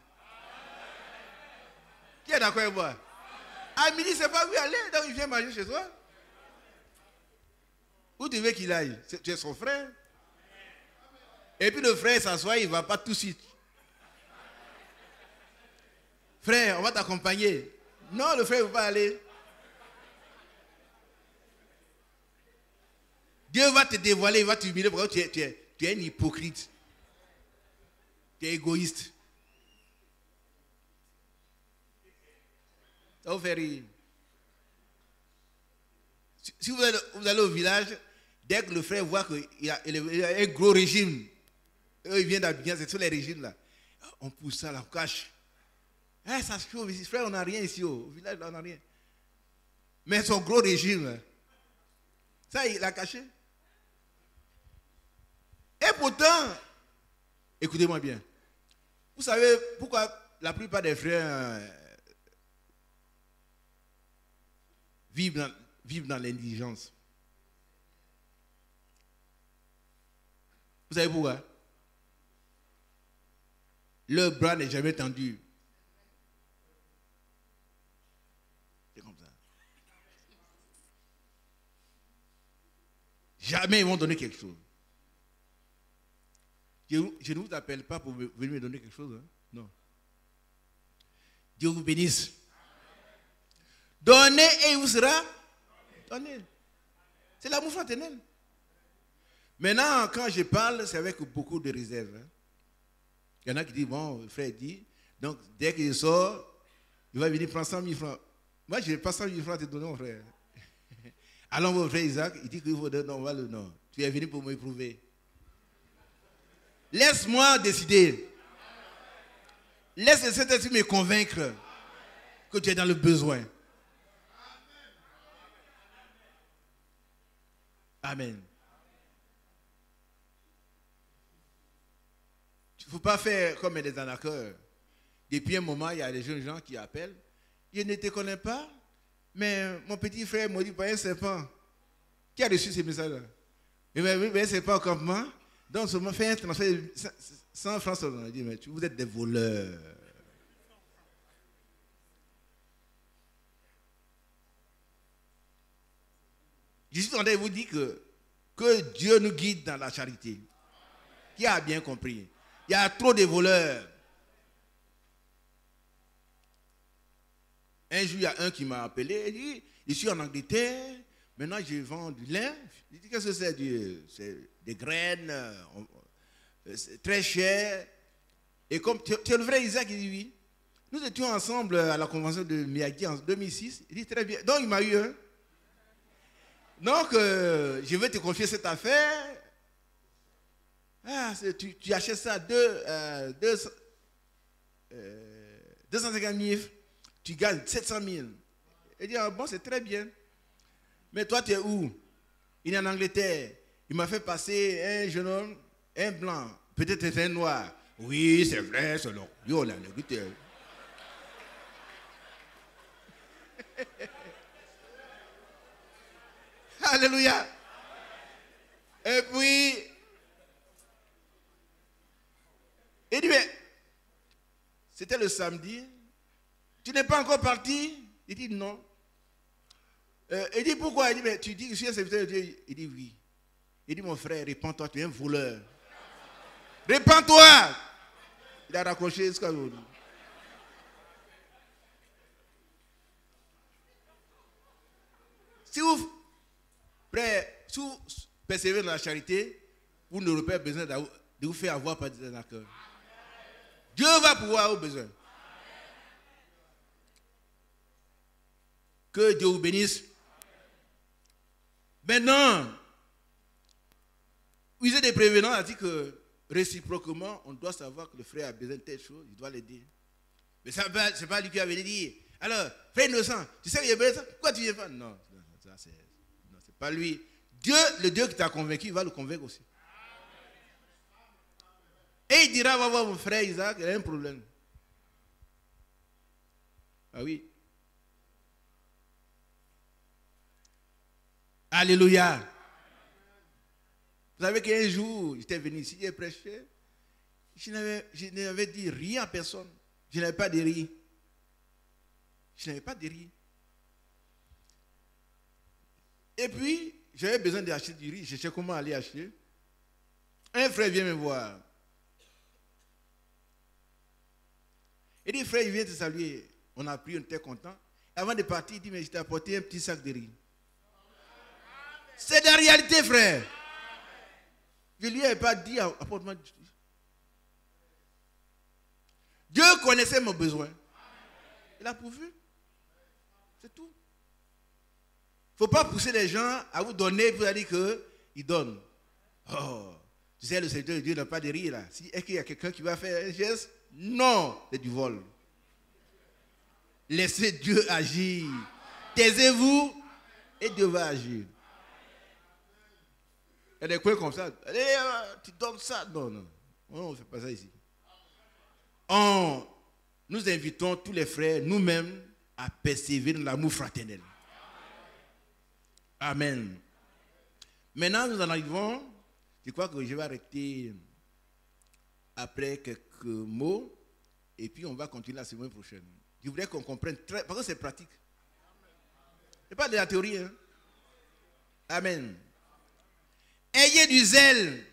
Qui est d'accord avec moi? À midi, il ne sait pas où aller, donc il vient manger chez toi. Où tu veux qu'il aille? Tu es son frère. Et puis le frère s'assoit, il ne va pas tout de suite. Frère, on va t'accompagner. Non, le frère ne veut pas aller. Dieu va te dévoiler, il va t'humilier parce que tu es un hypocrite. Tu es égoïste. Ça vous fait rire. Si vous allez au village, dès que le frère voit qu'il a un gros régime, eux ils viennent d'Abidjan, c'est tous les régimes là. On pousse ça là, on cache. Eh, ça se chauffe ici, frère, on n'a rien ici au village, là, on n'a rien. Mais son gros régime, ça il l'a caché. Et pourtant, écoutez-moi bien, vous savez pourquoi la plupart des frères vivent dans l'indigence? Vous savez pourquoi? Leur bras n'est jamais tendu. C'est comme ça. Jamais ils vont donner quelque chose. Je ne vous appelle pas pour venir me donner quelque chose. Hein? Non. Dieu vous bénisse. Donnez et il vous sera donné. C'est l'amour fraternel. Maintenant, quand je parle, c'est avec beaucoup de réserve. Hein? Il y en a qui disent, bon, le frère dit, donc dès qu'il sort, il va venir prendre 100 000 francs. Moi, je n'ai pas 100 000 francs à te donner, mon frère. Alors, mon frère Isaac, il dit qu'il faut donner, non, on va le non. Tu es venu pour m'éprouver. Laisse-moi décider. Laisse le Saint-Esprit me convaincre que tu es dans le besoin. Amen. Il ne faut pas faire comme des arnaqueurs. Depuis un moment, il y a des jeunes gens qui appellent. Je ne te connais pas, mais mon petit frère m'a dit par un serpent. Qui a reçu ces messages-là? Il m'a dit, mais c'est pas au campement. Donc, seulement fait un transfert de 100 francs seulement. Il dit, mais vous êtes des voleurs. Je suis en train de vous dire que Dieu nous guide dans la charité. Qui a bien compris? Il y a trop de voleurs. Un jour, il y a un qui m'a appelé. Il dit, je suis en Angleterre. Maintenant, je vends du lin. Je dis, qu'est-ce que c'est? C'est des graines. C'est très cher. Et comme tu es le vrai Isaac, il dit oui. Nous étions ensemble à la convention de Miyagi en 2006. Il dit très bien. Donc, il m'a eu un. Donc, je vais te confier cette affaire. Ah, tu achètes ça 200 250 000, tu gagnes 700 000. Il dit, ah bon, c'est très bien. Mais toi, tu es où? Il est en Angleterre. Il m'a fait passer un jeune homme, un blanc, peut-être c'est un noir. Oui, c'est vrai, c'est long. Yo, là, écoutez. Alléluia. Et puis, il dit, mais c'était le samedi. Tu n'es pas encore parti? Il dit non. Il dit pourquoi? Il dit, mais tu dis que je suis un serviteur de Dieu. Il dit oui. Il dit, mon frère, répands-toi, tu es un voleur. Répands-toi. Il a raccroché jusqu'à aujourd'hui. Si vous persévérez dans la charité, vous n'aurez pas besoin de vous faire avoir par des arnaqueurs. Dieu va pouvoir avoir besoin. Que Dieu vous bénisse. Maintenant, user des prévenants a dit que réciproquement, on doit savoir que le frère a besoin de telle chose, il doit l'aider. Mais ce n'est pas lui qui avait dit. Alors, frère innocent, tu sais qu'il a besoin de ça? Pourquoi tu viens pas? Non, c'est pas lui. Dieu, le Dieu qui t'a convaincu, il va le convaincre aussi. Et il dira, va voir mon frère Isaac, il a un problème. Ah oui. Alléluia. Vous savez qu'un jour, j'étais venu ici, j'ai prêché. Je n'avais dit rien à personne. Je n'avais pas de riz. Je n'avais pas de riz. Et puis, j'avais besoin d'acheter du riz. Je sais comment aller acheter. Un frère vient me voir. Il dit, frère, il vient te saluer. On a pris, on était content. Avant de partir, il dit, mais je t'ai apporté un petit sac de riz. C'est la réalité, frère. Je lui ai pas dit, apporte-moi. Dieu connaissait mon besoin. Il a pourvu. C'est tout. Il ne faut pas pousser les gens à vous donner, vous allez dire qu'ils donnent. Oh, tu sais, le Seigneur de Dieu n'a pas de riz là. Est-ce qu'il y a quelqu'un qui va faire un geste? Non, c'est du vol. Laissez Dieu agir. Taisez-vous et Dieu va agir. Il y a des coins comme ça. Allez, tu donnes ça. Non, non. On ne fait pas ça ici. Nous invitons tous les frères, nous-mêmes, à persévérer dans l'amour fraternel. Amen. Maintenant, nous en arrivons. Je crois que je vais arrêter après quelques mots. Et puis, on va continuer la semaine prochaine. Je voudrais qu'on comprenne très... Parce que c'est pratique. Ce n'est pas de la théorie. Hein? Amen. Ayez du zèle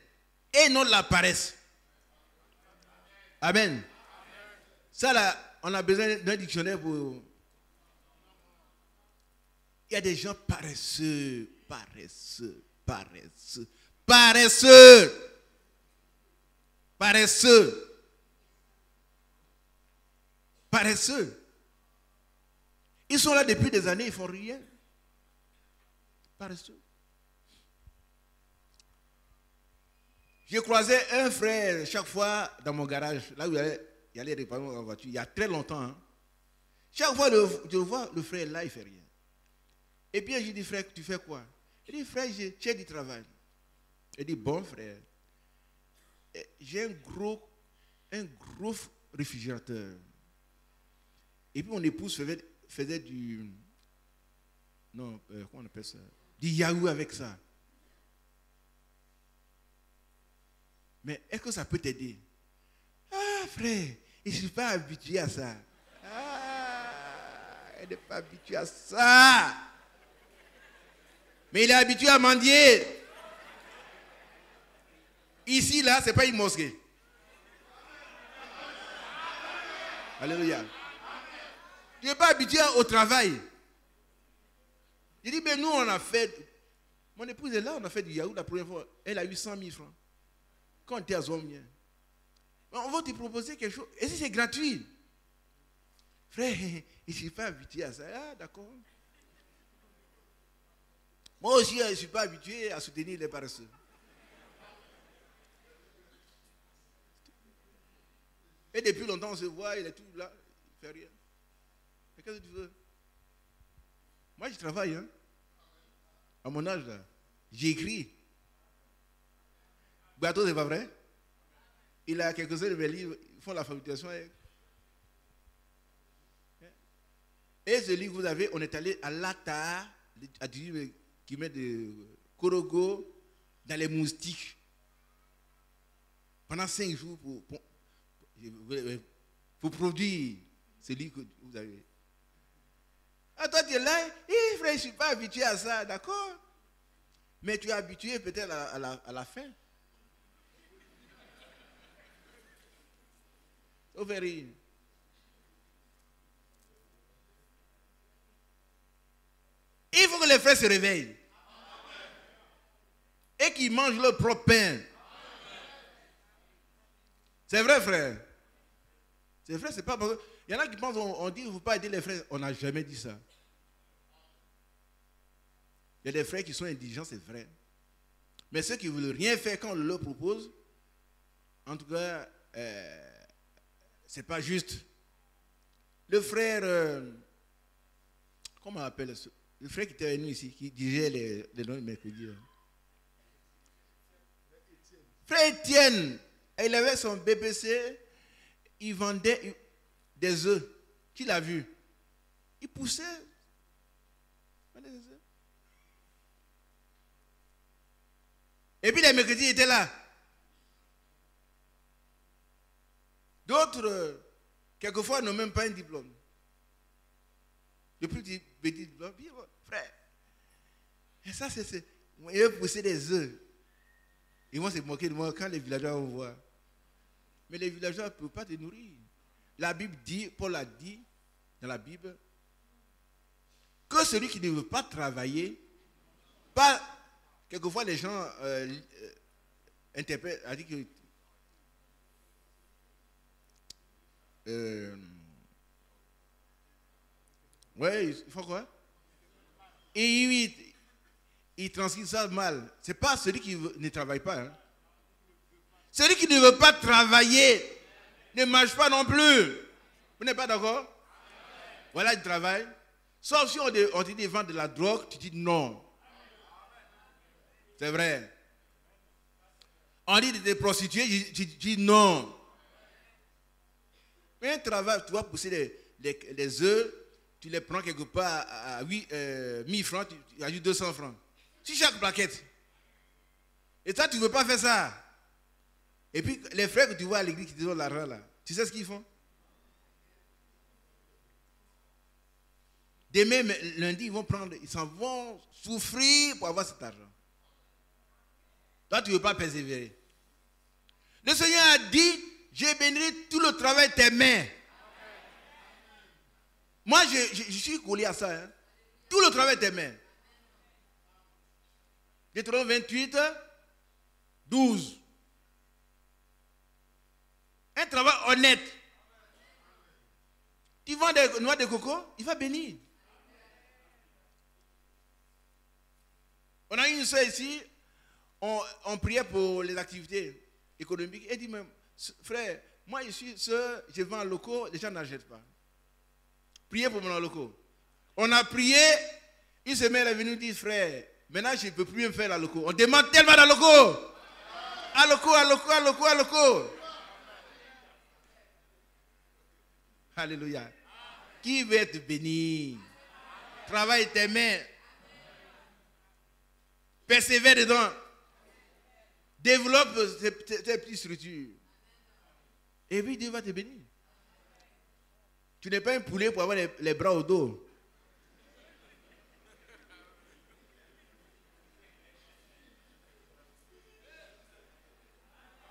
et non de la paresse. Amen. Ça là, on a besoin d'un dictionnaire pour... Il y a des gens paresseux, paresseux, paresseux, paresseux, paresseux, paresseux. Ils sont là depuis des années, ils ne font rien. Paresseux. J'ai croisé un frère chaque fois dans mon garage, là où il allait réparer ma voiture, il y a très longtemps. Hein. Chaque fois je le vois, le frère là, il ne fait rien. Et puis j'ai dit, frère, tu fais quoi? Il dit, frère, j'ai du travail. Il dit, bon frère, j'ai un gros réfrigérateur. Et puis mon épouse faisait du... Non, comment on appelle ça? Du yaourt avec ça. Mais est-ce que ça peut t'aider? Ah, frère, je ne suis pas habitué à ça. Ah, elle n'est pas habituée à ça. Mais il est habitué à mendier. Ici, là, ce n'est pas une mosquée. Alléluia. Tu n'es pas habitué au travail. Il dit, mais nous, on a fait... Mon épouse est là, on a fait du yaourt la première fois. Elle a eu 100 000 francs. Quand tu es à Zomien, on va te proposer quelque chose. Et si c'est gratuit? Frère, je ne suis pas habitué à ça. Ah, d'accord. Moi aussi, je ne suis pas habitué à soutenir les paresseux. Et depuis longtemps, on se voit, il est tout là. fais rien. Mais qu'est-ce que tu veux? Moi, je travaille, hein. À mon âge, là. J'écris. Bateau, c'est pas vrai? Il a quelques-uns de mes livres, ils font la fabrication avec. Et ce livre, vous avez, on est allé à Lata, à qui met de Korogo dans les moustiques. Pendant 5 jours pour produire ce livre que vous avez. Ah, toi, tu es là, frère, je ne suis pas habitué à ça, d'accord? Mais tu es habitué peut-être à la fin. Au verre. Il faut que les frères se réveillent. Et qu'ils mangent leur propre pain. C'est vrai, frère. C'est vrai, c'est pas parce que... Il y en a qui pensent, on dit qu'il ne faut pas aider les frères. On n'a jamais dit ça. Il y a des frères qui sont indigents, c'est vrai. Mais ceux qui ne veulent rien faire quand on leur propose, en tout cas, c'est pas juste. Le frère, comment on appelle ça? Le frère qui était venu ici, qui dirigeait les noms de mercredi. Frère Étienne, il avait son BPC, il vendait des œufs. Qui l'a vu? Il poussait. Et puis les mercredis étaient là. D'autres, quelquefois, n'ont même pas un diplôme. Le plus petit diplôme, frère. Et ça, c'est. Ils veulent pousser des œufs. Ils vont se moquer de moi quand les villageois vont voir. Mais les villageois ne peuvent pas te nourrir. La Bible dit, Paul a dit dans la Bible, que celui qui ne veut pas travailler, pas. Quelquefois, les gens interprètent, a dit que. Ouais, ils font quoi? Et ils transcrivent ça mal. Ce n'est pas celui qui ne travaille pas. Hein. Celui qui ne veut pas travailler ne marche pas non plus. Vous n'êtes pas d'accord? Voilà du travail. Sauf si on te dit vendre de la drogue, tu dis non. C'est vrai. On dit de te prostituer, tu dis non. Mais un travail, tu vas pousser les œufs, tu les prends quelque part à 1000 francs, tu ajoutes 200 francs. Sur chaque plaquette. Et toi, tu ne veux pas faire ça. Et puis, les frères que tu vois à l'église qui te donnent l'argent là, tu sais ce qu'ils font? Demain, lundi, ils s'en vont souffrir pour avoir cet argent. Toi, tu ne veux pas persévérer. Le Seigneur a dit, je bénirai tout le travail de tes mains. Moi, je suis collé à ça. Hein. Tout le travail de tes mains. Deutéronome 28, 12. Un travail honnête. Tu vends des noix de coco, il va bénir. On a une soeur ici, on priait pour les activités économiques. Elle dit même, frère, moi je suis soeur, je vends en locaux, les gens n'achètent pas. Priez pour mon locaux. On a prié, une semaine elle est venue dire, frère, maintenant je ne peux plus me faire la loco. On demande tellement de loco. À loco. Alléluia. Qui veut être béni? Travaille tes mains. Persévère dedans. Développe tes petites structures. Et puis Dieu va te bénir. Tu n'es pas un poulet pour avoir les bras au dos.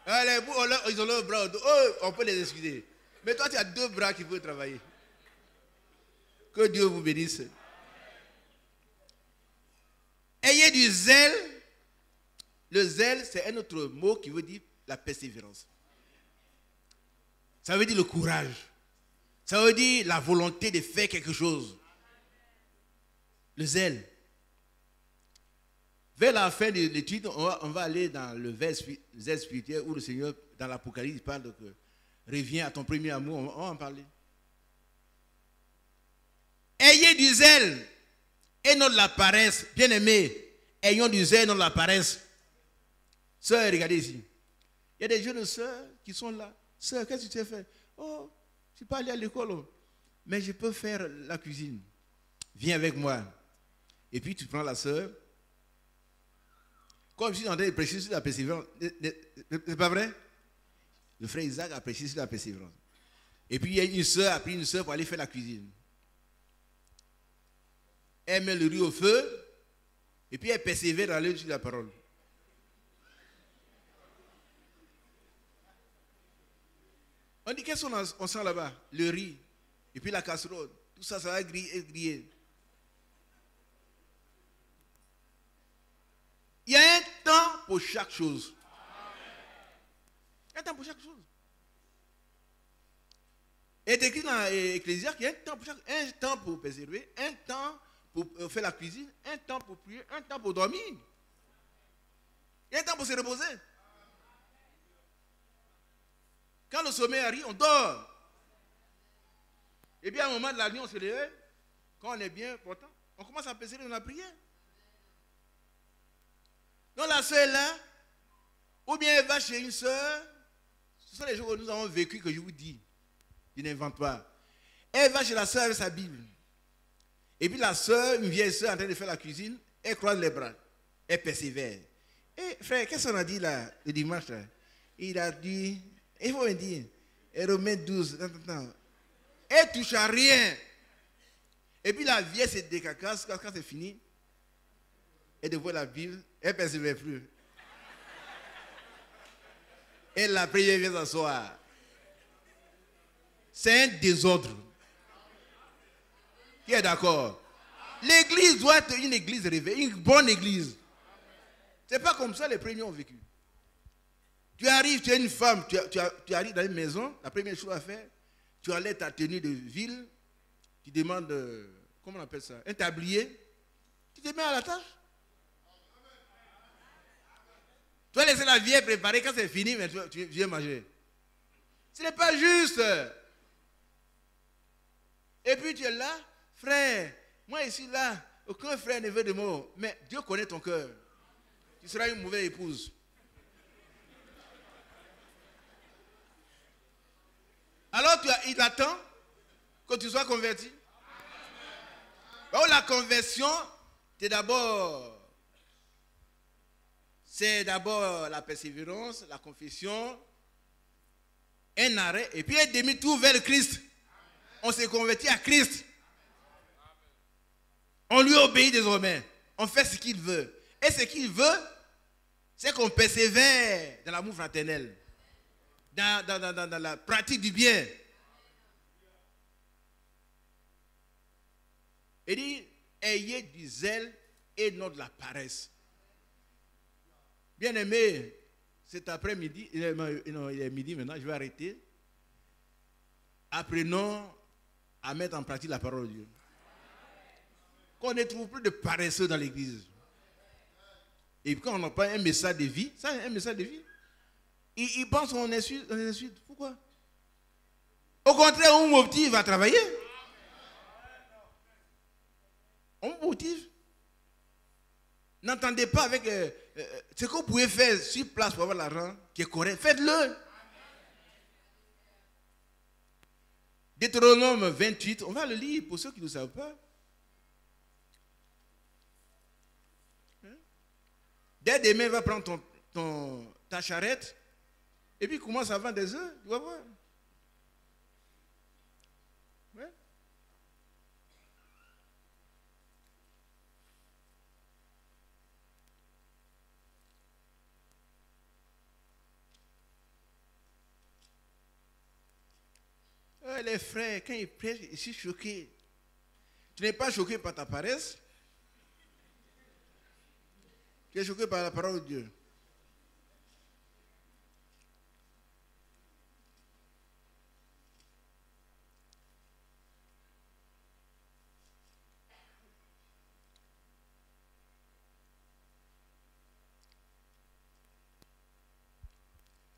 Les bouts, ils ont leurs bras au dos. Oh, on peut les excuser. Mais toi, tu as 2 bras qui peuvent travailler. Que Dieu vous bénisse. Ayez du zèle. Le zèle, c'est un autre mot qui veut dire la persévérance. Ça veut dire le courage. Ça veut dire la volonté de faire quelque chose. Le zèle. Vers la fin de l'étude, on va aller dans le zèle spirituel où le Seigneur, dans l'Apocalypse, parle de que reviens à ton premier amour. On va en parler. Ayez du zèle et non de la paresse. Bien-aimés, ayons du zèle et non de la paresse. Sœurs, regardez ici. Il y a des jeunes sœurs qui sont là. Sœur, qu'est-ce que tu as fait? Oh, je ne suis pas allé à l'école, mais je peux faire la cuisine. Viens avec moi. Et puis tu prends la sœur. Comme je suis en train de prêcher sur la persévérance. C'est pas vrai? Le frère Isaac a prêché sur la persévérance. Et puis il y a une sœur, a pris une sœur pour aller faire la cuisine. Elle met le riz au feu. Et puis elle persévère dans l'œuvre sur la parole. On dit qu'est-ce qu'on sent là-bas? Le riz. Et puis la casserole. Tout ça, ça va griller. Il y a un temps pour chaque chose. Il y a un temps pour chaque chose. Et c'est écrit dans Ecclésiaste qu'il y a un temps pour chaque chose. Un temps pour préserver, un temps pour faire la cuisine, un temps pour prier, un temps pour dormir. Il y a un temps pour se reposer. Quand le sommeil arrive, on dort. Et bien à un moment de la nuit, on se lève. Quand on est bien portant, on commence à persévérer dans la prière. Donc la soeur est là, ou bien elle va chez une soeur. Ce sont les jours que nous avons vécu que je vous dis. Je n'invente pas. Elle va chez la soeur avec sa Bible. Et puis la soeur, une vieille soeur en train de faire la cuisine, elle croise les bras. Elle persévère. Et frère, qu'est-ce qu'on a dit là, le dimanche là? Il a dit, il faut me dire, Romains 12, elle touche à rien. Et puis la vieille se décacasse, quand c'est fini, elle dévoile la Bible, elle ne persévère plus. Elle la prière vient s'asseoir. C'est un désordre. Qui est d'accord? L'église doit être une église réveillée, une bonne église. Ce n'est pas comme ça les premiers ont vécu. Tu arrives, tu es une femme, tu arrives dans une maison, la première chose à faire, tu enlèves ta tenue de ville, tu demandes, comment on appelle ça, un tablier, tu te mets à la tâche. Tu vas laisser la vieille préparer, quand c'est fini, mais tu viens manger. Ce n'est pas juste. Et puis tu es là, frère, moi ici là, aucun frère ne veut de moi, mais Dieu connaît ton cœur. Tu seras une mauvaise épouse. Alors il attend que tu sois converti. Alors la conversion, c'est d'abord la persévérance, la confession, un arrêt, et puis un demi-tour vers le Christ. On s'est converti à Christ. On lui obéit désormais. On fait ce qu'il veut. Et ce qu'il veut, c'est qu'on persévère dans l'amour fraternel, dans la pratique du bien. Il dit, ayez du zèle et non de la paresse. Bien-aimé, cet après-midi, il est midi maintenant, je vais arrêter. Apprenons à mettre en pratique la parole de Dieu. Qu'on ne trouve plus de paresseux dans l'église. Et quand on n'a pas un message de vie, ça c'est un message de vie. Ils pensent qu'on insulte. Pourquoi? Au contraire, on motive à travailler. On motive. N'entendez pas avec ce que vous pouvez faire sur place pour avoir l'argent qui est correct. Faites-le. Deutéronome 28, on va le lire pour ceux qui ne savent pas. Dès demain, va prendre ta charrette et puis commence à vendre des œufs. Tu vas voir. Ouais. Les frères, quand ils prêchent, je suis choqué. Tu n'es pas choqué par ta paresse. Tu es choqué par la parole de Dieu.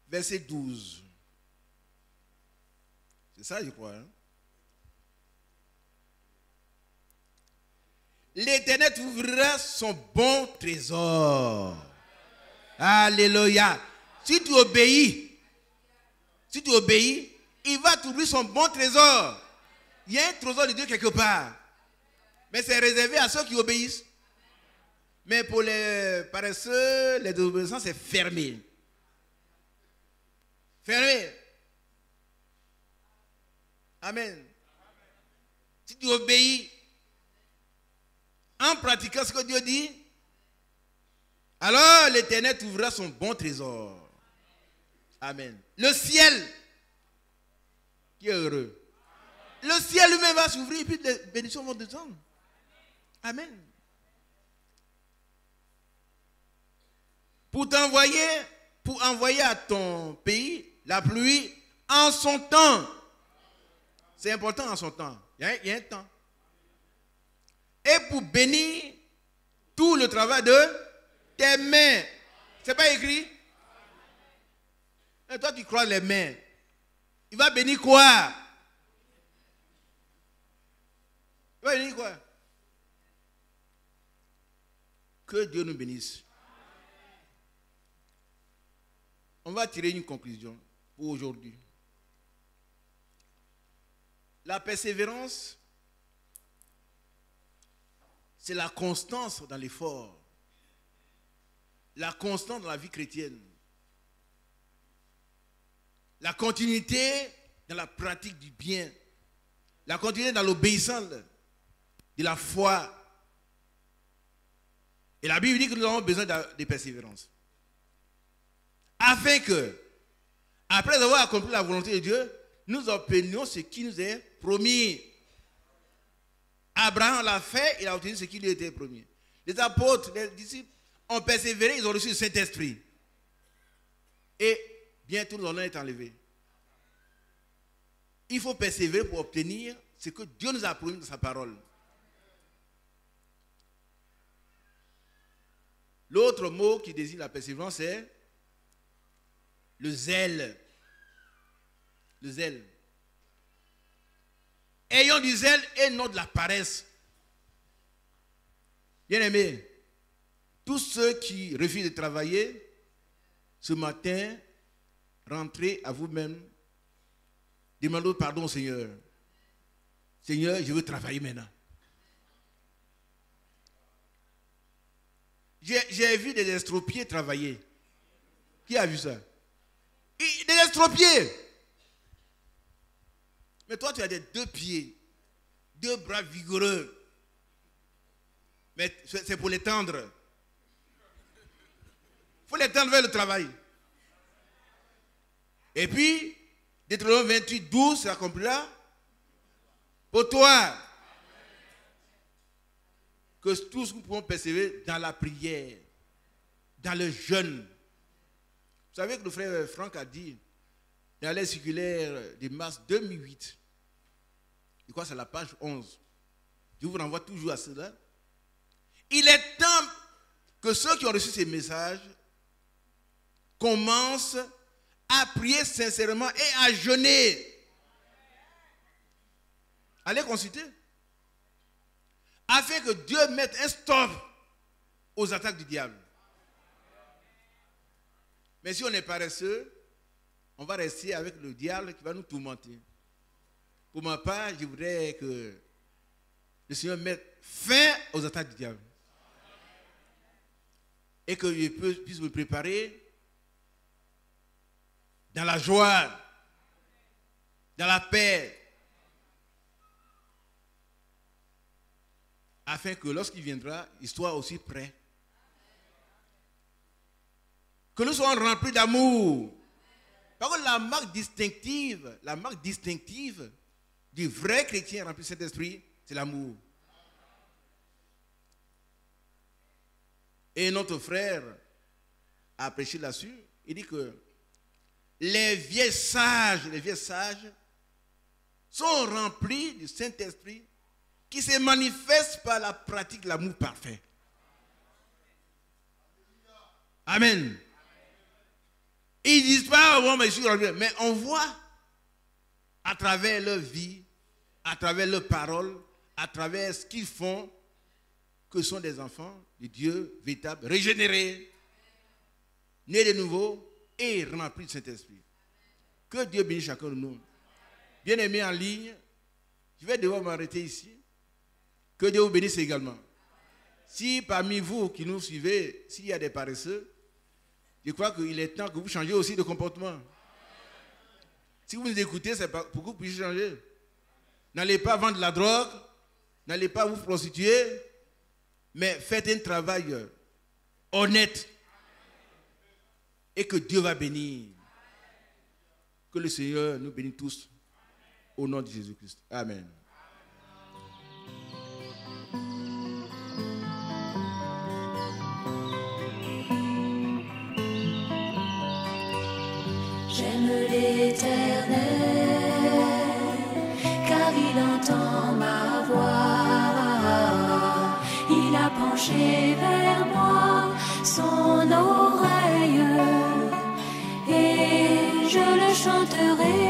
Verset 12. C'est ça, je crois. Hein? l'Éternel t'ouvrira son bon trésor. Alléluia. Si tu obéis, il va t'ouvrir son bon trésor. Il y a un trésor de Dieu quelque part. Mais c'est réservé à ceux qui obéissent. Mais pour les paresseux, les désobéissants, c'est fermé. Fermé. Amen. Si tu obéis, en pratiquant ce que Dieu dit, alors l'Éternel t'ouvrira son bon trésor. Amen. Le ciel, qui est heureux. Le ciel lui-même va s'ouvrir et puis les bénédictions vont descendre. Amen. Pour envoyer à ton pays la pluie en son temps. C'est important en son temps. Il y a un temps. Et pour bénir tout le travail de tes mains. C'est pas écrit? Et toi tu crois les mains. Il va bénir quoi? Il va bénir quoi? Que Dieu nous bénisse. On va tirer une conclusion pour aujourd'hui. La persévérance, c'est la constance dans l'effort. La constance dans la vie chrétienne. La continuité dans la pratique du bien. La continuité dans l'obéissance de la foi. Et la Bible dit que nous avons besoin de persévérance. Afin que, après avoir accompli la volonté de Dieu, nous obtenions ce qui nous est promis. Abraham l'a fait, il a obtenu ce qui lui était promis. Les apôtres, les disciples ont persévéré, ils ont reçu le Saint-Esprit. Et bientôt nous allons être enlevés. Il faut persévérer pour obtenir ce que Dieu nous a promis dans sa parole. L'autre mot qui désigne la persévérance, c'est le zèle. Le zèle. Ayons du zèle et non de la paresse. Bien-aimés, tous ceux qui refusent de travailler, ce matin, rentrez à vous-même, demandez pardon au Seigneur. Seigneur, je veux travailler maintenant. J'ai vu des estropiés travailler. Qui a vu ça? Des estropiés. Mais toi, tu as des 2 pieds, 2 bras vigoureux. Mais c'est pour les tendre. Il faut les tendre vers le travail. Et puis, Deutéronome 28, 12 s'accomplira pour toi. Que tous nous pouvons persévérer dans la prière, dans le jeûne. Vous savez que le frère Franck a dit, dans les circulaires de mars 2008, je crois que c'est la page 11, je vous renvoie toujours à cela. Il est temps que ceux qui ont reçu ces messages commencent à prier sincèrement et à jeûner. Allez consulter. Afin que Dieu mette un stop aux attaques du diable. Mais si on est paresseux, on va rester avec le diable qui va nous tourmenter. Pour ma part, je voudrais que le Seigneur mette fin aux attaques du diable. Et que je puisse me préparer dans la joie, dans la paix, afin que lorsqu'il viendra, il soit aussi prêt. Que nous soyons remplis d'amour. Parce que la marque distinctive du vrai chrétien rempli de Saint-Esprit, c'est l'amour. Et notre frère a prêché là-dessus. Il dit que les vieux sages sont remplis du Saint-Esprit qui se manifeste par la pratique de l'amour parfait. Amen. Ils ne disent pas, oh, mais je suis rempli. Mais on voit à travers leur vie, à travers leurs paroles, à travers ce qu'ils font, que sont des enfants de Dieu véritables, régénérés, nés de nouveau et remplis du Saint-Esprit. Que Dieu bénisse chacun de nous. Bien-aimés en ligne, je vais devoir m'arrêter ici. Que Dieu vous bénisse également. Si parmi vous qui nous suivez, s'il y a des paresseux, je crois qu'il est temps que vous changiez aussi de comportement. Si vous nous écoutez, c'est pour que vous puissiez changer. N'allez pas vendre de la drogue, n'allez pas vous prostituer, mais faites un travail honnête. Et que Dieu va bénir. Que le Seigneur nous bénisse tous. Au nom de Jésus-Christ. Amen. J'aime l'Éternel, car il entend ma voix. Il a penché vers moi son oreille, et je le chanterai.